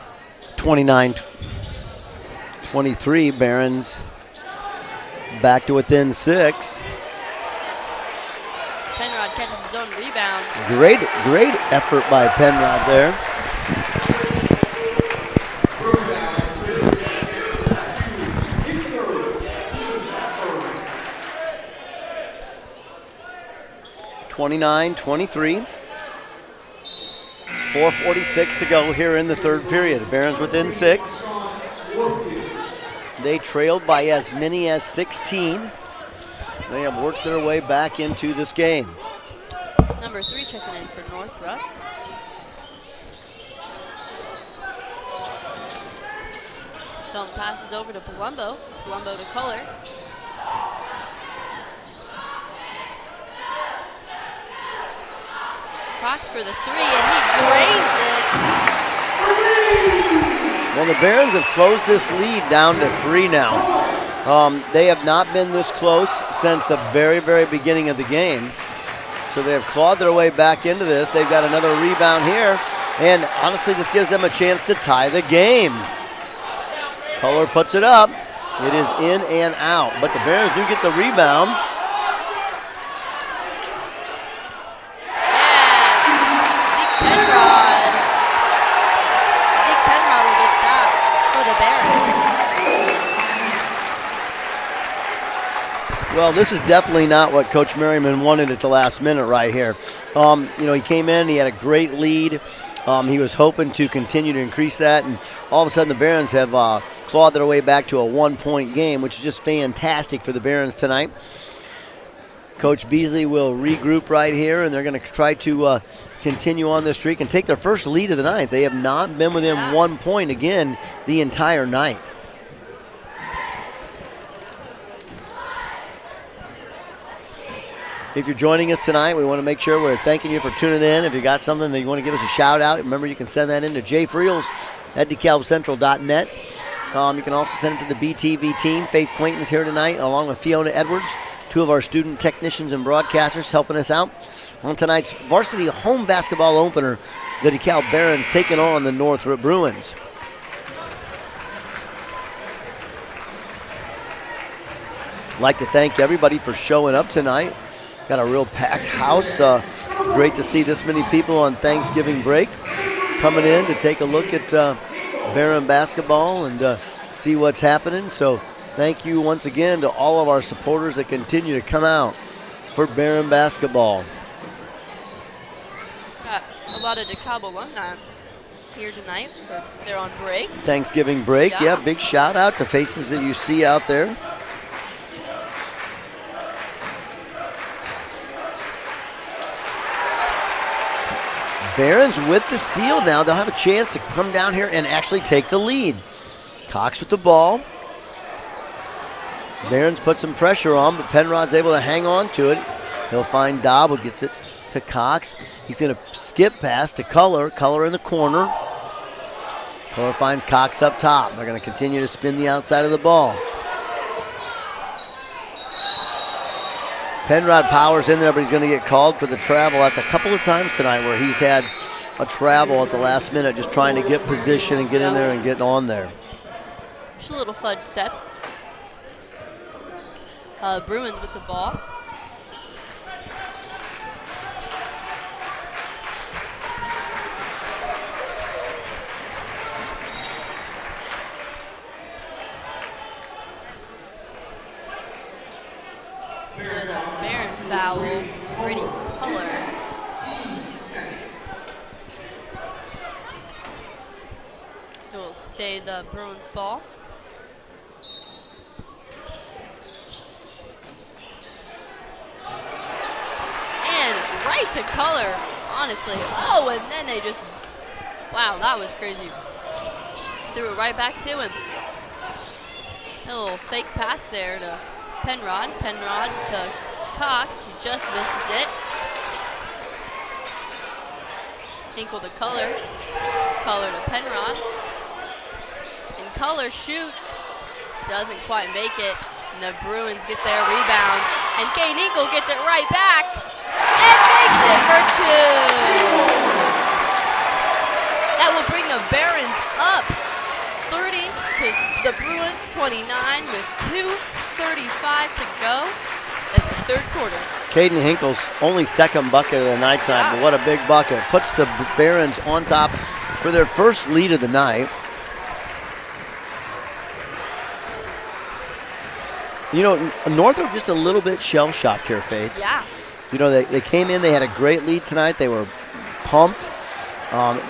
29-23, Barons back to within 6. Penrod catches his own rebound. Great effort by Penrod there. (29-23). 4:46 to go here in the third period. Barons within 6. They trailed by as many as 16. They have worked their way back into this game. Number 3 checking in for Northrop. Stone passes over to Palumbo. Palumbo to Culler. Cox for the 3, and he drains it. Well, the Barons have closed this lead down to 3 now. They have not been this close since the very, very beginning of the game. So they have clawed their way back into this. They've got another rebound here. And honestly, this gives them a chance to tie the game. Culler puts it up. It is in and out. But the Barons do get the rebound. Well, this is definitely not what Coach Merriman wanted at the last minute right here. He came in, he had a great lead. He was hoping to continue to increase that, and all of a sudden the Barons have clawed their way back to a 1-point game, which is just fantastic for the Barons tonight. Coach Beasley will regroup right here, and they're going to try to continue on this streak and take their first lead of the night. They have not been within 1 point again the entire night. If you're joining us tonight, we want to make sure we're thanking you for tuning in. If you got something that you want to give us a shout out, remember you can send that in to jfreels at DeKalbCentral.net. You can also send it to the BTV team. Faith Quainton is here tonight, along with Fiona Edwards, 2 of our student technicians and broadcasters helping us out on tonight's varsity home basketball opener. The DeKalb Barons taking on the Northrop Bruins. I'd like to thank everybody for showing up tonight. Got a real packed house. Great to see this many people on Thanksgiving break coming in to take a look at Baron basketball and see what's happening. So thank you once again to all of our supporters that continue to come out for Baron basketball. Got a lot of DeKalb alumni here tonight. They're on break. Thanksgiving break, yeah. Big shout out to faces that you see out there. Barons with the steal now. They'll have a chance to come down here and actually take the lead. Cox with the ball. Barons put some pressure on, but Penrod's able to hang on to it. He'll find Dobb, who gets it to Cox. He's going to skip pass to Culler. Culler in the corner. Culler finds Cox up top. They're going to continue to spin the outside of the ball. Penrod powers in there, but he's going to get called for the travel. That's a couple of times tonight where he's had a travel at the last minute, just trying to get position and get in there and get on there. Just a little fudge steps. Bruins with the ball. There's a Baron foul. Brady Culler. stay the Bruins ball. And right to color, honestly. Oh, and then they just, wow, that was crazy. Threw it right back to him. A little fake pass there to Penrod. Penrod to Cox. He just misses it. Hinkle to Color. Color to Penrod. And Color shoots. Doesn't quite make it. And the Bruins get their rebound. And Kane Hinkle gets it right back. And makes it for 2. That will bring the Barons up 30 to the Bruins 29 with 2:35 to go in the third quarter. Caden Hinkle's only second bucket of the night tonight, but what a big bucket. Puts the Barons on top for their first lead of the night. You know, Northrop just a little bit shell-shocked here, Faith. Yeah. You know, they came in, they had a great lead tonight. They were pumped.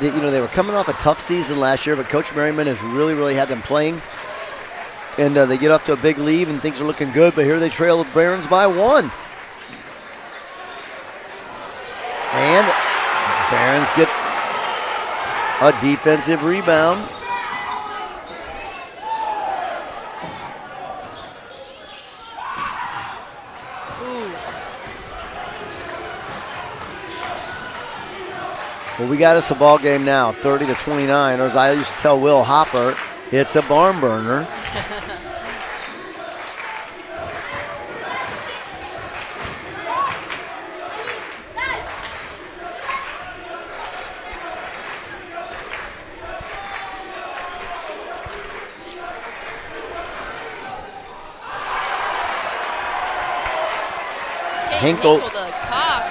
They were coming off a tough season last year, but Coach Merriman has really had them playing. And they get off to a big lead, and things are looking good, but here they trail the Barons by 1. And Barons get a defensive rebound. Well, we got us a ball game now, 30 to 29, or as I used to tell Will Hopper, it's a barn burner. Hinkle to Cox.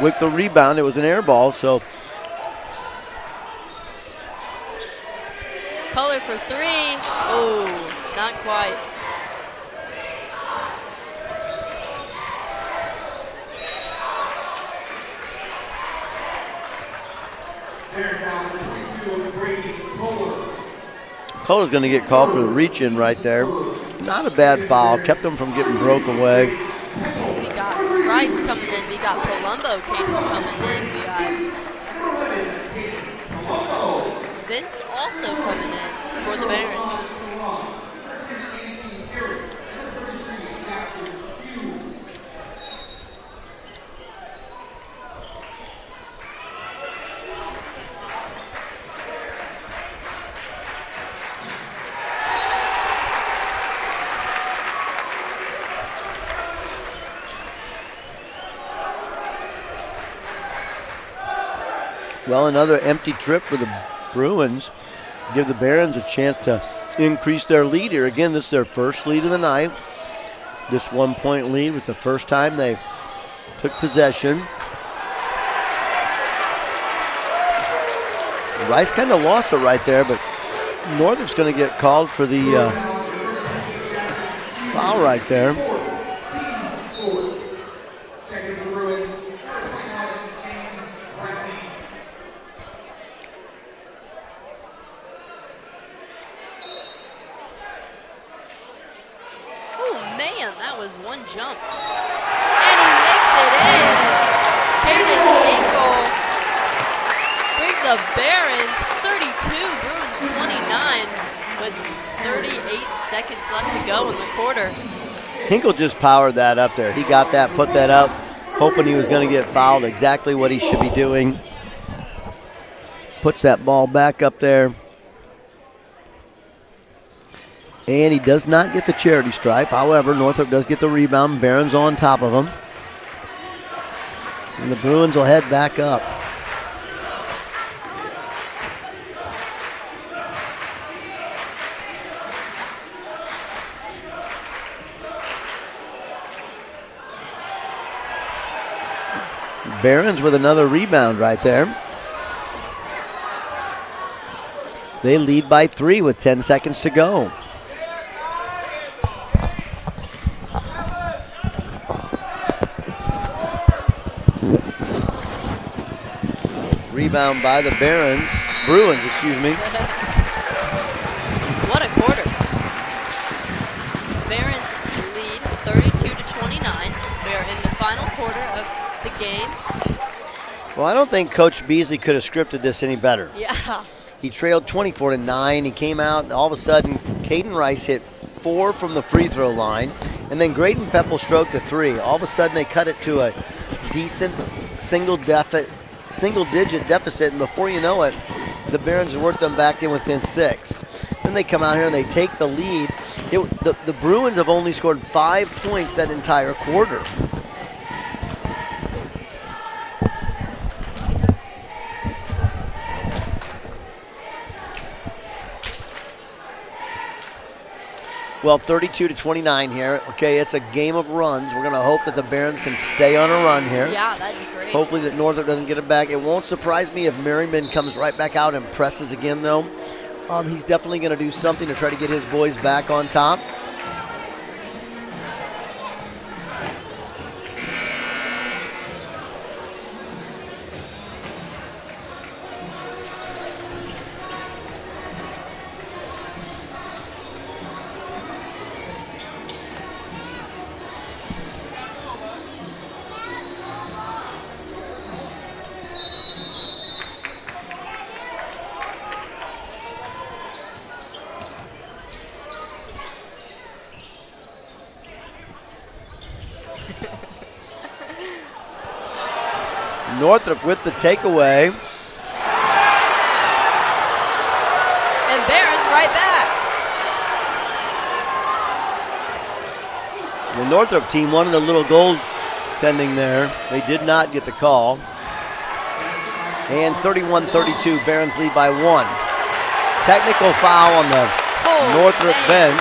With the rebound. It was an air ball, so. Color for 3. Oh, not quite. Color's going to get called for the reach-in right there. Not a bad foul. Kept them from getting broke away. We got Rice coming in. We got Palumbo coming in. We got Vince also coming in for the Barons. Well, another empty trip for the Bruins. Give the Barons a chance to increase their lead here. Again, this is their first lead of the night. This 1-point lead was the first time they took possession. Rice kind of lost it right there, but Northrop's going to get called for the foul right there. That was one jump. And he makes it in. Caden Hinkle brings the Barons 32, Bruins 29 with 38 seconds left to go in the quarter. Hinkle just powered that up there. He got that, put that up, hoping he was going to get fouled. Exactly what he should be doing. Puts that ball back up there. And he does not get the charity stripe. However, Northrop does get the rebound. Barons on top of him. And the Bruins will head back up. Barons with another rebound right there. They lead by 3 with 10 seconds to go. Rebound by the Bruins, excuse me. game. Well, I don't think Coach Beasley could have scripted this any better. Yeah. He trailed 24-9. He came out, and all of a sudden, Caden Rice hit 4 from the free throw line, and then Graydon Peppel stroked a 3. All of a sudden, they cut it to a decent single-digit deficit, and before you know it, the Barons worked them back in within 6. Then they come out here and they take the lead. The Bruins have only scored 5 points that entire quarter. Well, 32-29 here. Okay, it's a game of runs. We're going to hope that the Barons can stay on a run here. Yeah, that'd be great. Hopefully that Northrop doesn't get it back. It won't surprise me if Merriman comes right back out and presses again, though. He's definitely going to do something to try to get his boys back on top. Northrop with the takeaway. And Barons right back. The Northrop team wanted a little goaltending there. They did not get the call. And 31-32, Barons lead by 1. Technical foul on the Northrop bench.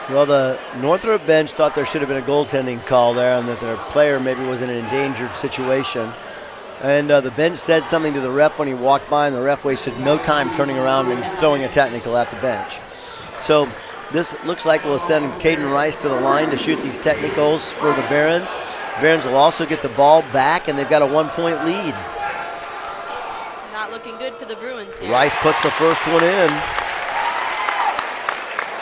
Well, the Northrop bench thought there should have been a goaltending call there and that their player maybe was in an endangered situation. And the bench said something to the ref when he walked by, and the ref wasted no time turning around and throwing a technical at the bench. So this looks like we'll send Caden Rice to the line to shoot these technicals for the Barons. Barons will also get the ball back, and they've got a 1-point lead. Not looking good for the Bruins here. Rice puts the first one in.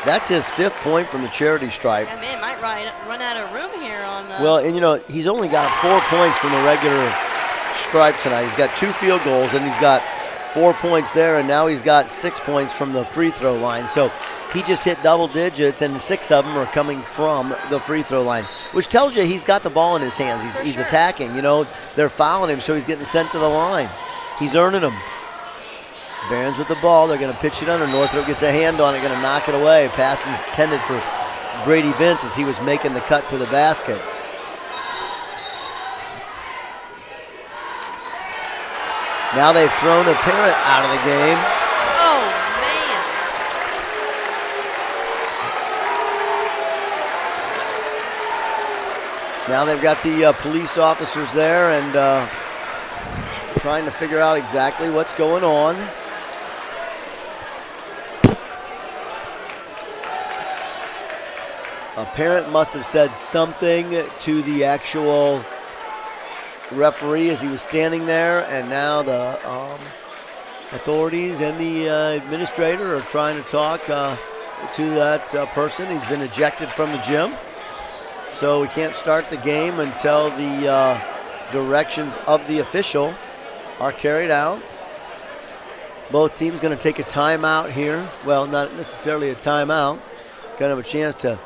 That's his 5th point from the charity stripe. Yeah, man, might run out of room here on the... Well, and you know, he's only got 4 points from the regular stripe tonight. He's got 2 field goals, and he's got 4 points there, and now he's got 6 points from the free throw line. So he just hit double digits, and 6 of them are coming from the free throw line, which tells you he's got the ball in his hands. He's attacking. You know, they're fouling him, so he's getting sent to the line. He's earning them. Barons with the ball. They're going to pitch it under. Northrop gets a hand on it, going to knock it away. Pass intended for Brady Vince as he was making the cut to the basket. Now they've thrown a parent out of the game. Oh, man. Now they've got the police officers there and trying to figure out exactly what's going on. A parent must have said something to the actual referee as he was standing there, and now the authorities and the administrator are trying to talk to that person. He's been ejected from the gym, so we can't start the game until the directions of the official are carried out. Both teams going to take a timeout here. Well, not necessarily a timeout. Kind of a chance to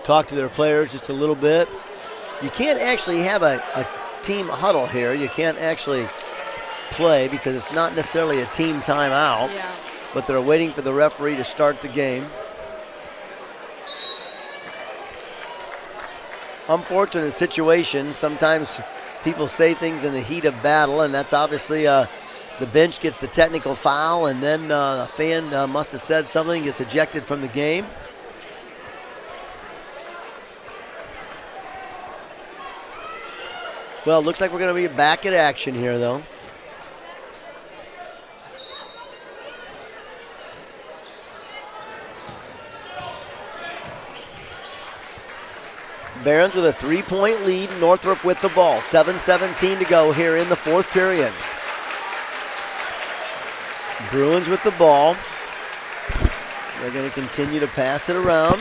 talk to their players just a little bit. You can't actually have a team huddle here. You can't actually play because it's not necessarily a team timeout. Yeah. But they're waiting for the referee to start the game. Unfortunate situation. Sometimes people say things in the heat of battle, and that's obviously the bench gets the technical foul, and then a fan must have said something, gets ejected from the game. Well, it looks like we're going to be back in action here, though. Barons with a 3-point lead. Northrop with the ball. 7:17 to go here in the fourth period. Bruins with the ball. They're going to continue to pass it around.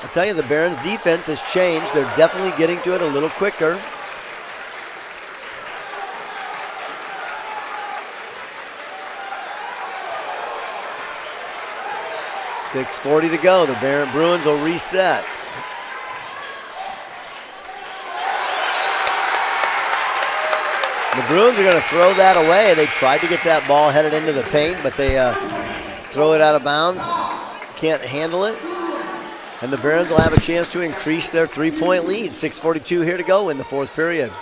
I'll tell you, the Barons defense has changed. They're definitely getting to it a little quicker. .640 to go. The Bruins will reset. The Bruins are going to throw that away. They tried to get that ball headed into the paint, but they throw it out of bounds. Can't handle it. And the Barons will have a chance to increase their 3-point lead. 6:42 here to go in the fourth period.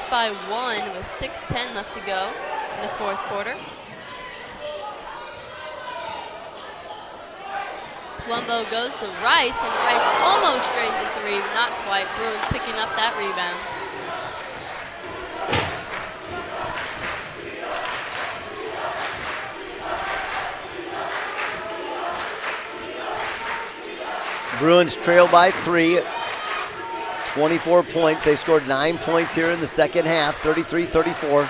By 1 with 6:10 left to go in the fourth quarter. Colombo goes to Rice, and Rice almost drains a 3, but not quite. Bruins picking up that rebound. Bruins trail by 3. 24 points. They scored 9 points here in the second half, 33-34.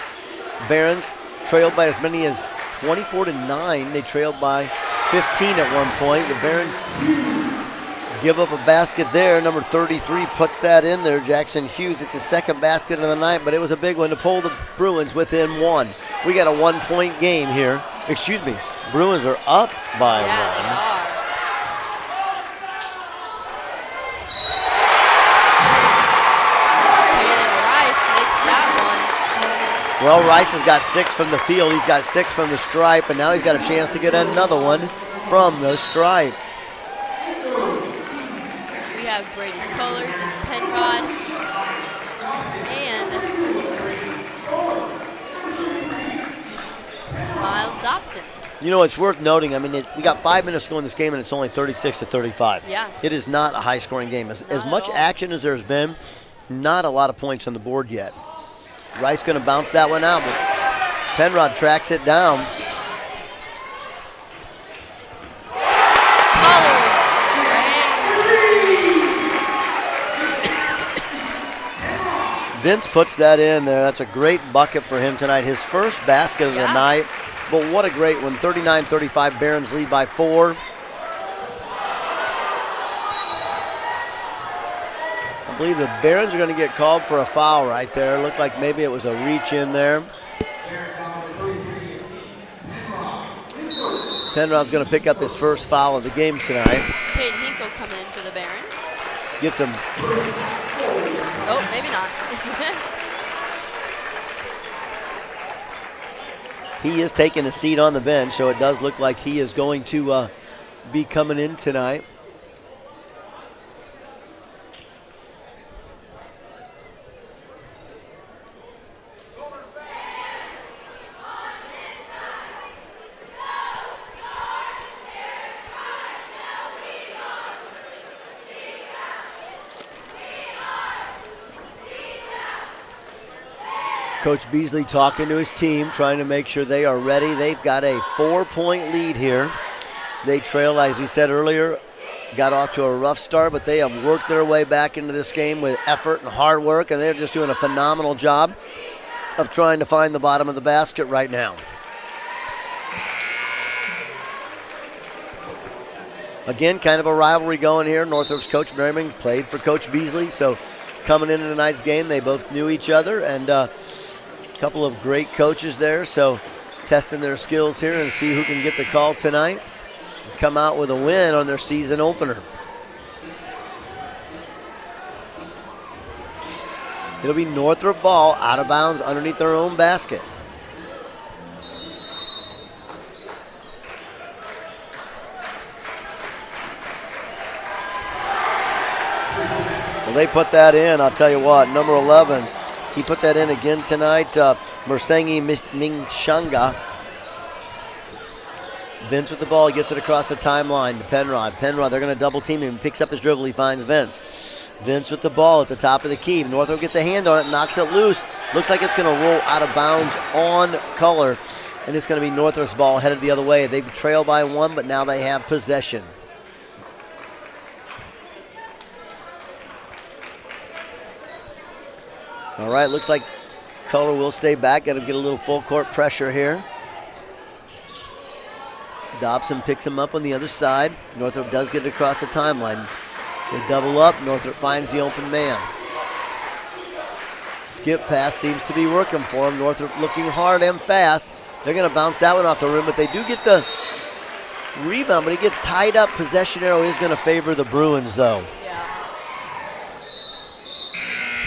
Barons trailed by as many as 24-9. They trailed by 15 at one point. The Barons give up a basket there. Number 33 puts that in there. Jackson Hughes, it's his second basket of the night, but it was a big one to pull the Bruins within 1. We got a 1-point game here. Excuse me, Bruins are up by 1. They are. Well, Rice has got 6 from the field. He's got 6 from the stripe, and now he's got a chance to get another one from the stripe. We have Brady Cullers and Penrod and Miles Dobson. You know, it's worth noting, I mean, we got 5 minutes to go in this game, and it's only 36-35. Yeah. It is not a high-scoring game. As much all. action as there's been, not a lot of points on the board yet. Rice going to bounce that one out, but Penrod tracks it down. Vince puts that in there. That's a great bucket for him tonight. His first basket of the night, but what a great one. 39-35, Barons lead by 4. I believe the Barons are going to get called for a foul right there. Looked like maybe it was a reach in there. Penrod's going to pick up his first foul of the game tonight. Peyton Hinkle coming in for the Barons. Gets him. Oh, maybe not. He is taking a seat on the bench, so it does look like he is going to be coming in tonight. Coach Beasley talking to his team, trying to make sure they are ready. They've got a 4-point lead here. They trail, as we said earlier, got off to a rough start, but they have worked their way back into this game with effort and hard work, and they're just doing a phenomenal job of trying to find the bottom of the basket right now. Again, kind of a rivalry going here. Northrop's coach Merriman played for Coach Beasley, so coming into tonight's game, they both knew each other, and a couple of great coaches there. So testing their skills here and see who can get the call tonight and come out with a win on their season opener. It'll be Northrop ball out of bounds underneath their own basket. Well, they put that in, I'll tell you what, number 11. He put that in again tonight, Mersengi Mingshanga. Vince with the ball, gets it across the timeline to Penrod. Penrod, they're going to double team him, picks up his dribble, he finds Vince. Vince with the ball at the top of the key. Northrop gets a hand on it, knocks it loose. Looks like it's going to roll out of bounds on color, and it's going to be Northrop's ball headed the other way. They trail by 1, but now they have possession. All right, looks like color will stay back. Got to get a little full court pressure here. Dobson picks him up on the other side. Northrop does get it across the timeline. They double up. Northrop finds the open man. Skip pass seems to be working for him. Northrop looking hard and fast. They're going to bounce that one off the rim, but they do get the rebound, but he gets tied up. Possession arrow is going to favor the Bruins, though.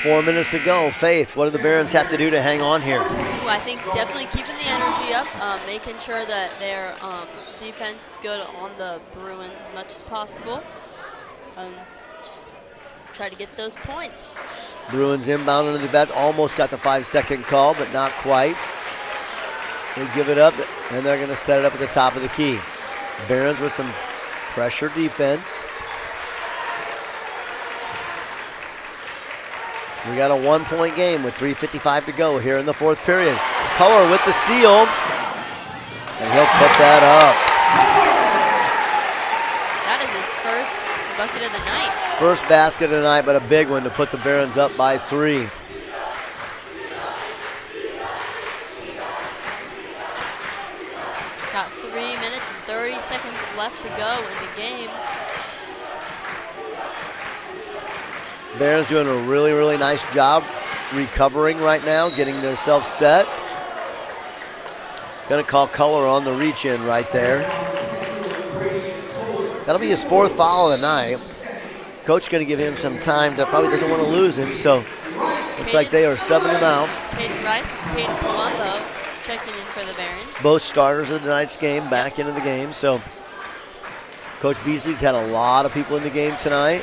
4 minutes to go. Faith, what do the Barons have to do to hang on here? Well, I think definitely keeping the energy up, making sure that their defense is good on the Bruins as much as possible. Just try to get those points. Bruins inbound under the bat. Almost got the 5-second call, but not quite. They give it up, and they're going to set it up at the top of the key. Barons with some pressure defense. We got a 1-point game with 3:55 to go here in the 4th period. Color with the steal, and he'll put that up. That is his first bucket of the night. First basket of the night, but a big one to put the Barons up by 3. Got 3 minutes and 30 seconds left to go in the game. Barons doing a really, really nice job recovering right now, getting themselves set. Gonna call color on the reach in right there. That'll be his 4th foul of the night. Coach gonna give him some time to, probably doesn't want to lose him, so looks like they are subbing him out. Caden Rice and Caden Colombo checking in for the Barons. Both starters of tonight's game back into the game, so Coach Beasley's had a lot of people in the game tonight.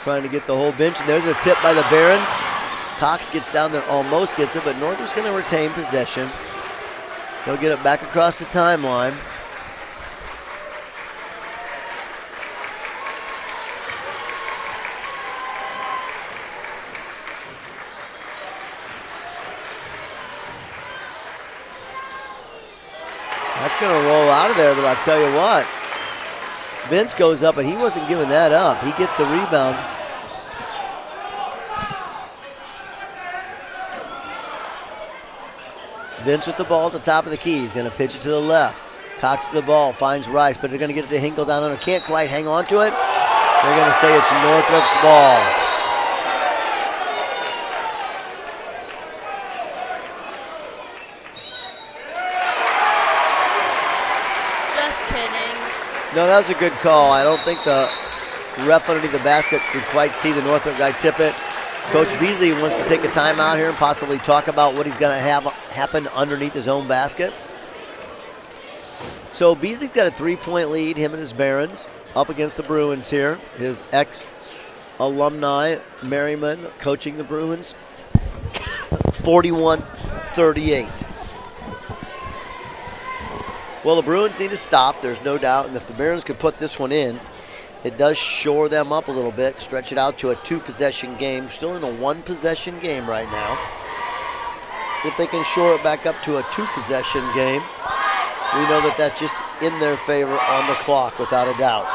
Trying to get the whole bench. And there's a tip by the Barons. Cox gets down there, almost gets it, but Northrop's going to retain possession. They'll get it back across the timeline. That's going to roll out of there, but I'll tell you what. Vince goes up, but he wasn't giving that up. He gets the rebound. Vince with the ball at the top of the key. He's going to pitch it to the left. Cox to the ball, finds Rice, but they're going to get it to Hinkle down under. Can't quite hang on to it. They're going to say it's Northrop's ball. Just kidding. No, that was a good call. I don't think the ref underneath the basket could quite see the Northrop guy tip it. Coach Beasley wants to take a timeout here and possibly talk about what he's going to have happen underneath his own basket. So Beasley's got a 3-point lead, him and his Barons, up against the Bruins here. His ex-alumni, Merriman, coaching the Bruins. 41-38. Well, the Bruins need to stop, there's no doubt, and if the Barons could put this one in, it does shore them up a little bit, stretch it out to a 2-possession game. Still in a 1-possession game right now. If they can shore it back up to a 2-possession game, we know that that's just in their favor on the clock, without a doubt.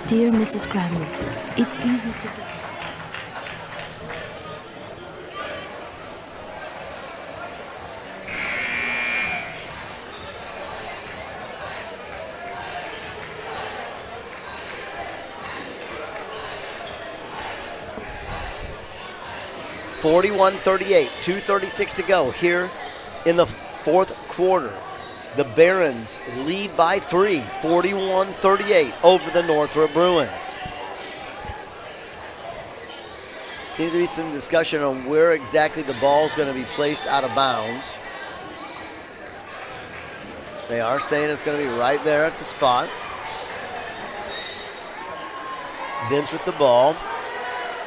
Dear Mrs. Cranley, it's easy to... 41-38, 2:36 to go here in the fourth quarter. The Barons lead by 3, 41-38 over the Northrop Bruins. Seems to be some discussion on where exactly the ball is going to be placed out of bounds. They are saying it's going to be right there at the spot. Vince with the ball.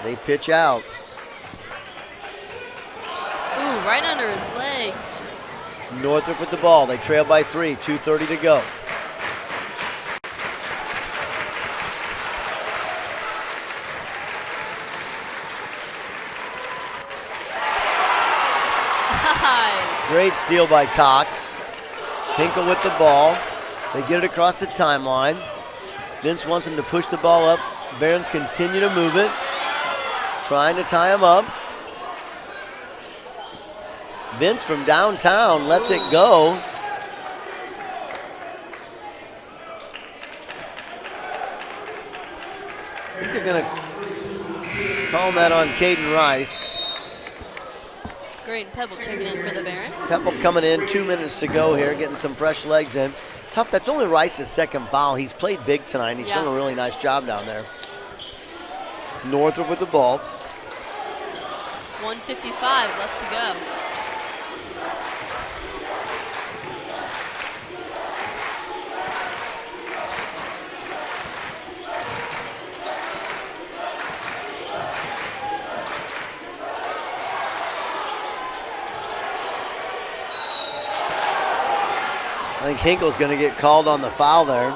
They pitch out. Ooh, right under his legs. Northrop with the ball. They trail by 3, 2:30 to go. Great steal by Cox. Hinkle with the ball. They get it across the timeline. Vince wants him to push the ball up. Barons continue to move it. Trying to tie him up. Vince from downtown lets it go. I think they're going to call that on Caden Rice. Great, and Pebble checking in for the Barons. Pebble coming in, 2 minutes to go here, getting some fresh legs in. Tough, that's only Rice's second foul. He's played big tonight, and he's done a really nice job down there. Northrop with the ball. 1:55 left to go. I think Hinkle's going to get called on the foul there.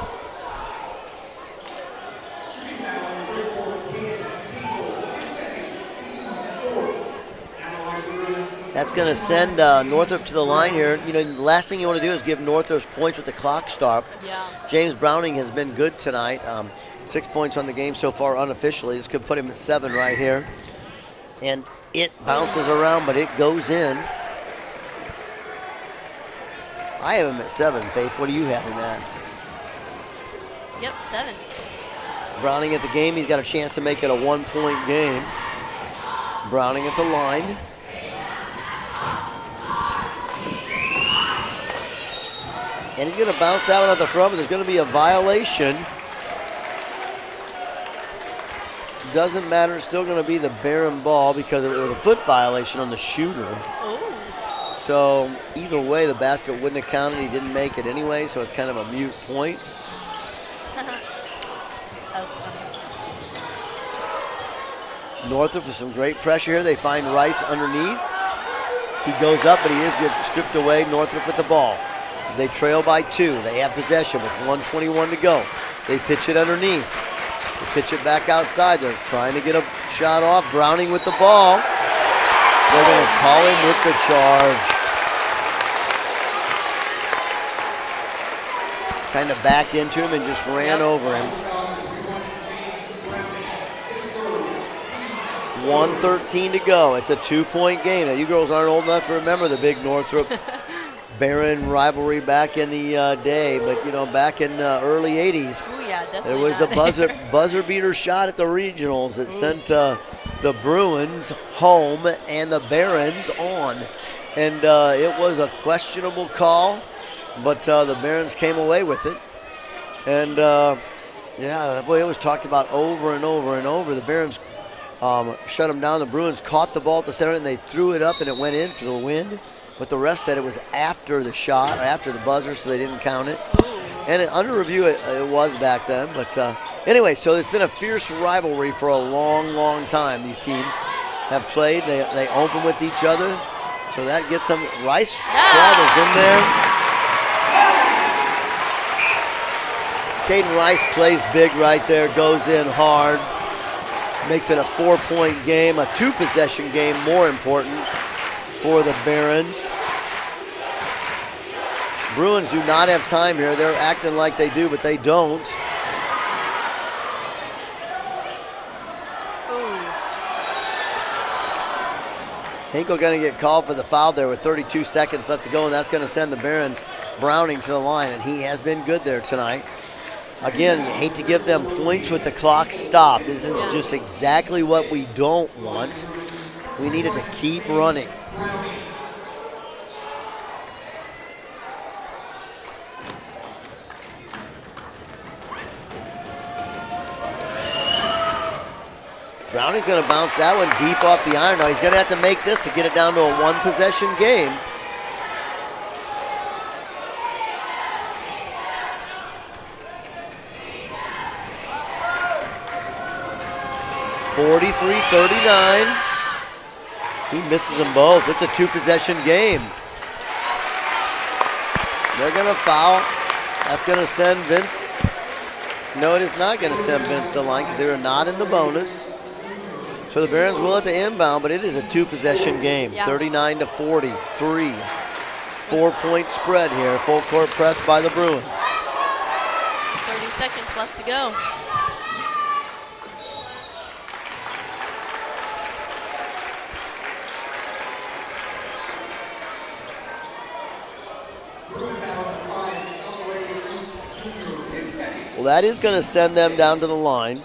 That's going to send Northrop to the line here. You know, the last thing you want to do is give Northrop's points with the clock stopped. Yeah. James Browning has been good tonight. 6 points on the game so far unofficially. This could put him at 7 right here. And it bounces around, but it goes in. I have him at 7, Faith. What do you have him at? Yep, 7. Browning at the game. He's got a chance to make it a 1-point game. Browning at the line. And he's going to bounce that one out the front, but there's going to be a violation. Doesn't matter. It's still going to be the Baron ball because it was a foot violation on the shooter. Oh. So either way, the basket wouldn't have counted. He didn't make it anyway, so it's kind of a moot point. That's funny. Northrop with some great pressure here. They find Rice underneath. He goes up, but he is getting stripped away. Northrop with the ball. They trail by 2. They have possession with 1:21 to go. They pitch it underneath. They pitch it back outside. They're trying to get a shot off. Browning with the ball. They're going to call him with the charge. Kind of backed into him and just ran over him. 1:13 to go. It's a 2-point game. Now, you girls aren't old enough to remember the big Northrop Baron rivalry back in the day, but you know, back in early 80s, Oh yeah, definitely. there was the buzzer beater shot at the regionals that sent the Bruins home and the Barons on, and it was a questionable call, but the Barons came away with it, and yeah, boy, it was talked about over and over and over. The Barons shut them down. The Bruins caught the ball at the center and they threw it up and it went in for the win. But the rest said it was after the shot, or after the buzzer, so they didn't count it. And under review, it was back then. But anyway, so it's been a fierce rivalry for a long, long time. These teams have played. They open with each other. So that gets them. Rice is in there. Caden Rice plays big right there, goes in hard. Makes it a 4-point game, a 2-possession game, more important for the Barons. Bruins do not have time here. They're acting like they do, but they don't. Hinkle going to get called for the foul there with 32 seconds left to go, and that's going to send the Barons Browning to the line, and he has been good there tonight. Again, you hate to give them points with the clock stopped. This is just exactly what we don't want. We needed to keep running. Browning's going to bounce that one deep off the iron. Now he's going to have to make this to get it down to a one-possession game. (43-39). He misses them both. It's a two-possession game. They're going to foul. That's going to send Vince. No, it is not going to send Vince to the line because they were not in the bonus. So the Barons will at the inbound, but it is a two-possession game, 39-43. 4-point spread here, full court press by the Bruins. 30 seconds left to go. Well, that is going to send them down to the line.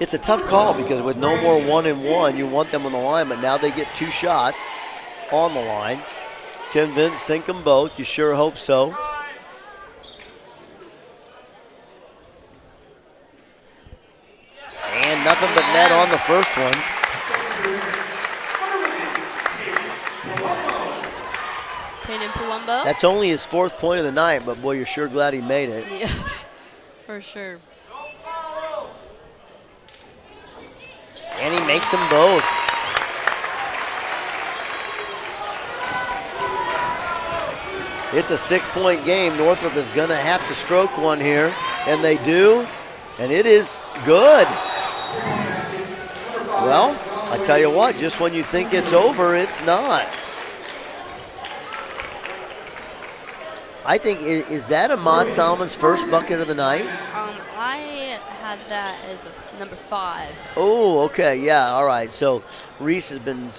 It's a tough call because with no more 1-and-1, you want them on the line, but now they get two shots on the line. Can Vince sink them both? You sure hope so. And nothing but net on the first one. Payton Palumbo. That's only his 4th point of the night, but boy, you're sure glad he made it. Yeah, for sure. And he makes them both. It's a 6-point game. Northrop is going to have to stroke one here, and they do, and it is good. Well, I tell you what, just when you think it's over, it's not. I think, is that Ahmad Solomon's first bucket of the night? I had that as a number 5. Oh, okay, yeah, all right. So Reese has been,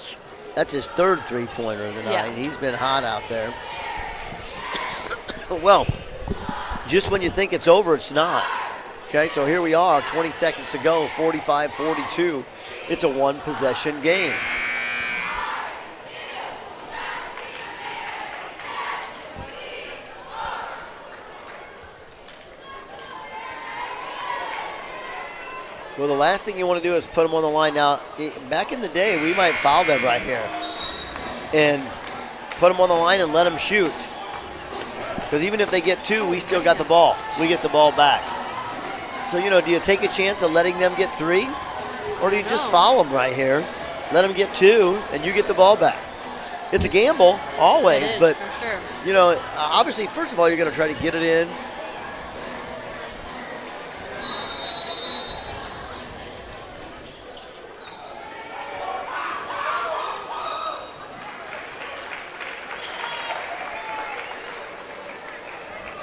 that's his 3rd three-pointer of the night. Yeah. He's been hot out there. Well, just when you think it's over, it's not. Okay, so here we are, 20 seconds to go, 45-42. It's a one-possession game. Well, the last thing you want to do is put them on the line. Now, back in the day, we might foul them right here and put them on the line and let them shoot. Because even if they get 2, we still got the ball. We get the ball back. So, you know, do you take a chance of letting them get 3? Or do you just foul them right here, let them get 2, and you get the ball back? It's a gamble, always. It is, but, for sure. you know, obviously, first of all, you're going to try to get it in.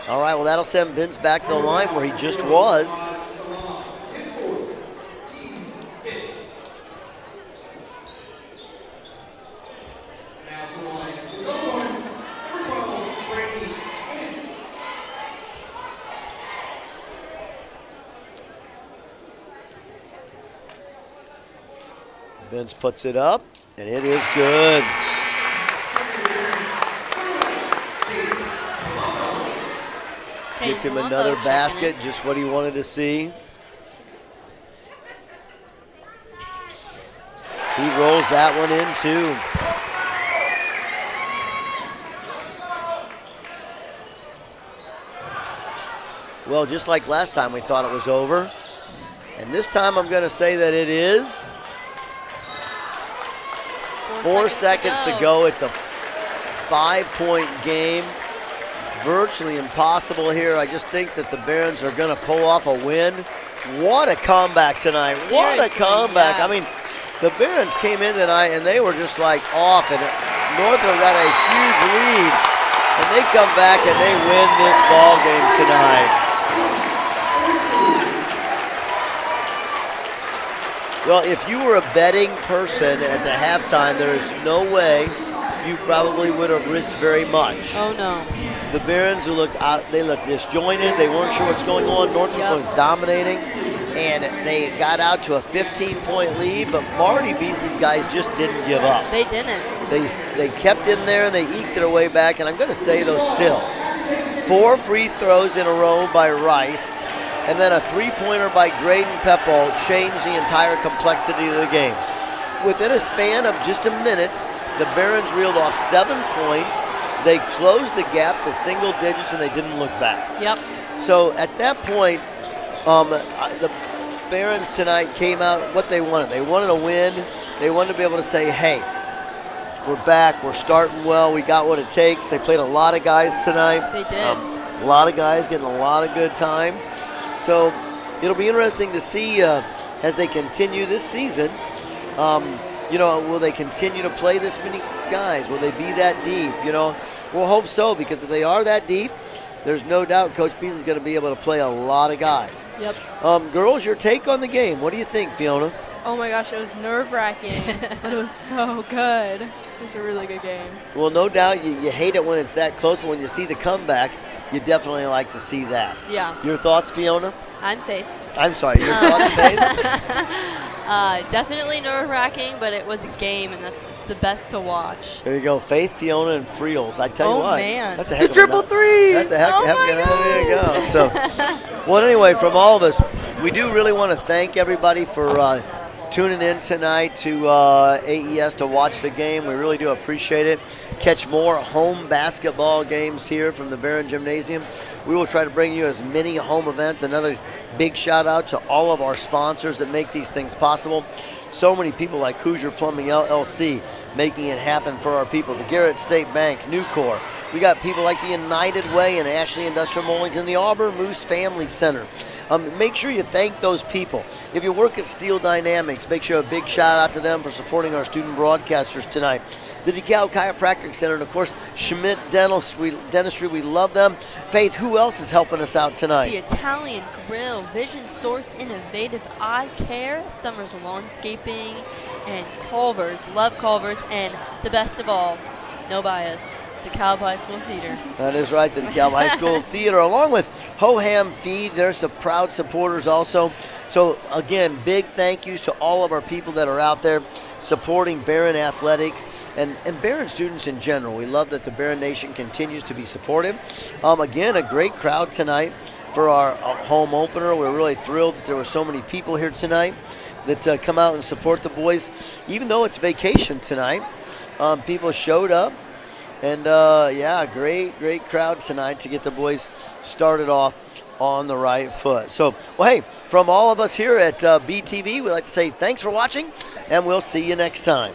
All right, well, that'll send Vince back to the line where he just was. Vince puts it up, and it is good. Gets him another basket, just what he wanted to see. He rolls that one in too. Well, just like last time we thought it was over. And this time I'm going to say that it is. 4 seconds to go. It's a 5-point game. Virtually impossible here. I just think that the Barons are going to pull off a win. What a comeback tonight. What a comeback. Yeah. I mean, the Barons came in tonight and they were just like off, and Northrop got a huge lead, and they come back and they win this ball game tonight. Well, if you were a betting person at the halftime, there's no way you probably would have risked very much. Oh, no. The Barons looked out, they looked disjointed. They weren't sure what's going on. Northrop was dominating. and they got out to a 15-point lead, but Marty Beasley's guys just didn't give up. They didn't. They kept in there, and they eked their way back, and I'm going to say, though, still, 4 free throws in a row by Rice, and then a three-pointer by Graydon Peppo changed the entire complexity of the game. Within a span of just a minute, the Barons reeled off 7 points. They closed the gap to single digits, and they didn't look back. Yep. So at that point, the Barons tonight came out what they wanted. They wanted a win. They wanted to be able to say, hey, we're back. We're starting well. We got what it takes. They played a lot of guys tonight. They did. A lot of guys getting a lot of good time. So it'll be interesting to see as they continue this season. Will they continue to play this many guys? Will they be that deep? We'll hope so, because if they are that deep, there's no doubt Coach Beasley's going to be able to play a lot of guys. Yep. Girls, your take on the game. What do you think, Fiona? Oh my gosh, it was nerve-wracking, but it was so good. It was a really good game. Well, no doubt you hate it when it's that close. When you see the comeback, you definitely like to see that. Yeah. Your thoughts, Fiona? I'm Faith. I'm sorry, your thoughts, Faith? Definitely nerve-wracking, but it was a game, and that's the best to watch. There you go, Faith, Fiona, and Friels. I tell you what, man. that's a heck The of a triple three. That's a heck Oh of my a there you go. So, well, anyway, from all of us, we do really want to thank everybody for tuning in tonight to AES to watch the game. We really do appreciate it. Catch more home basketball games here from the Barron Gymnasium. We will try to bring you as many home events. Another big shout out to all of our sponsors that make these things possible. So many people like Hoosier Plumbing LLC making it happen for our people. The Garrett State Bank, Nucor. We got people like the United Way and Ashley Industrial Moldings and the Auburn Moose Family Center. Make sure you thank those people. If you work at Steel Dynamics, make sure a big shout out to them for supporting our student broadcasters tonight. The DeKalb Chiropractic Center, and of course, Schmidt Dentistry, we love them. Faith, who else is helping us out tonight? The Italian Grill, Vision Source Innovative Eye Care, Summers Landscaping, and Culver's. Love Culver's, and the best of all, no bias, DeKalb High School Theater. That is right, the DeKalb High School Theater, along with Hoham Feed. They're some proud supporters also. So, again, big thank yous to all of our people that are out there supporting Barron Athletics and Barron students in general. We love that the Barron Nation continues to be supportive. Again, a great crowd tonight for our home opener. We're really thrilled that there were so many people here tonight that come out and support the boys. Even though it's vacation tonight, people showed up. And, great crowd tonight to get the boys started off on the right foot. So, well, hey, from all of us here at BTV, we'd like to say thanks for watching, and we'll see you next time.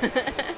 Bye.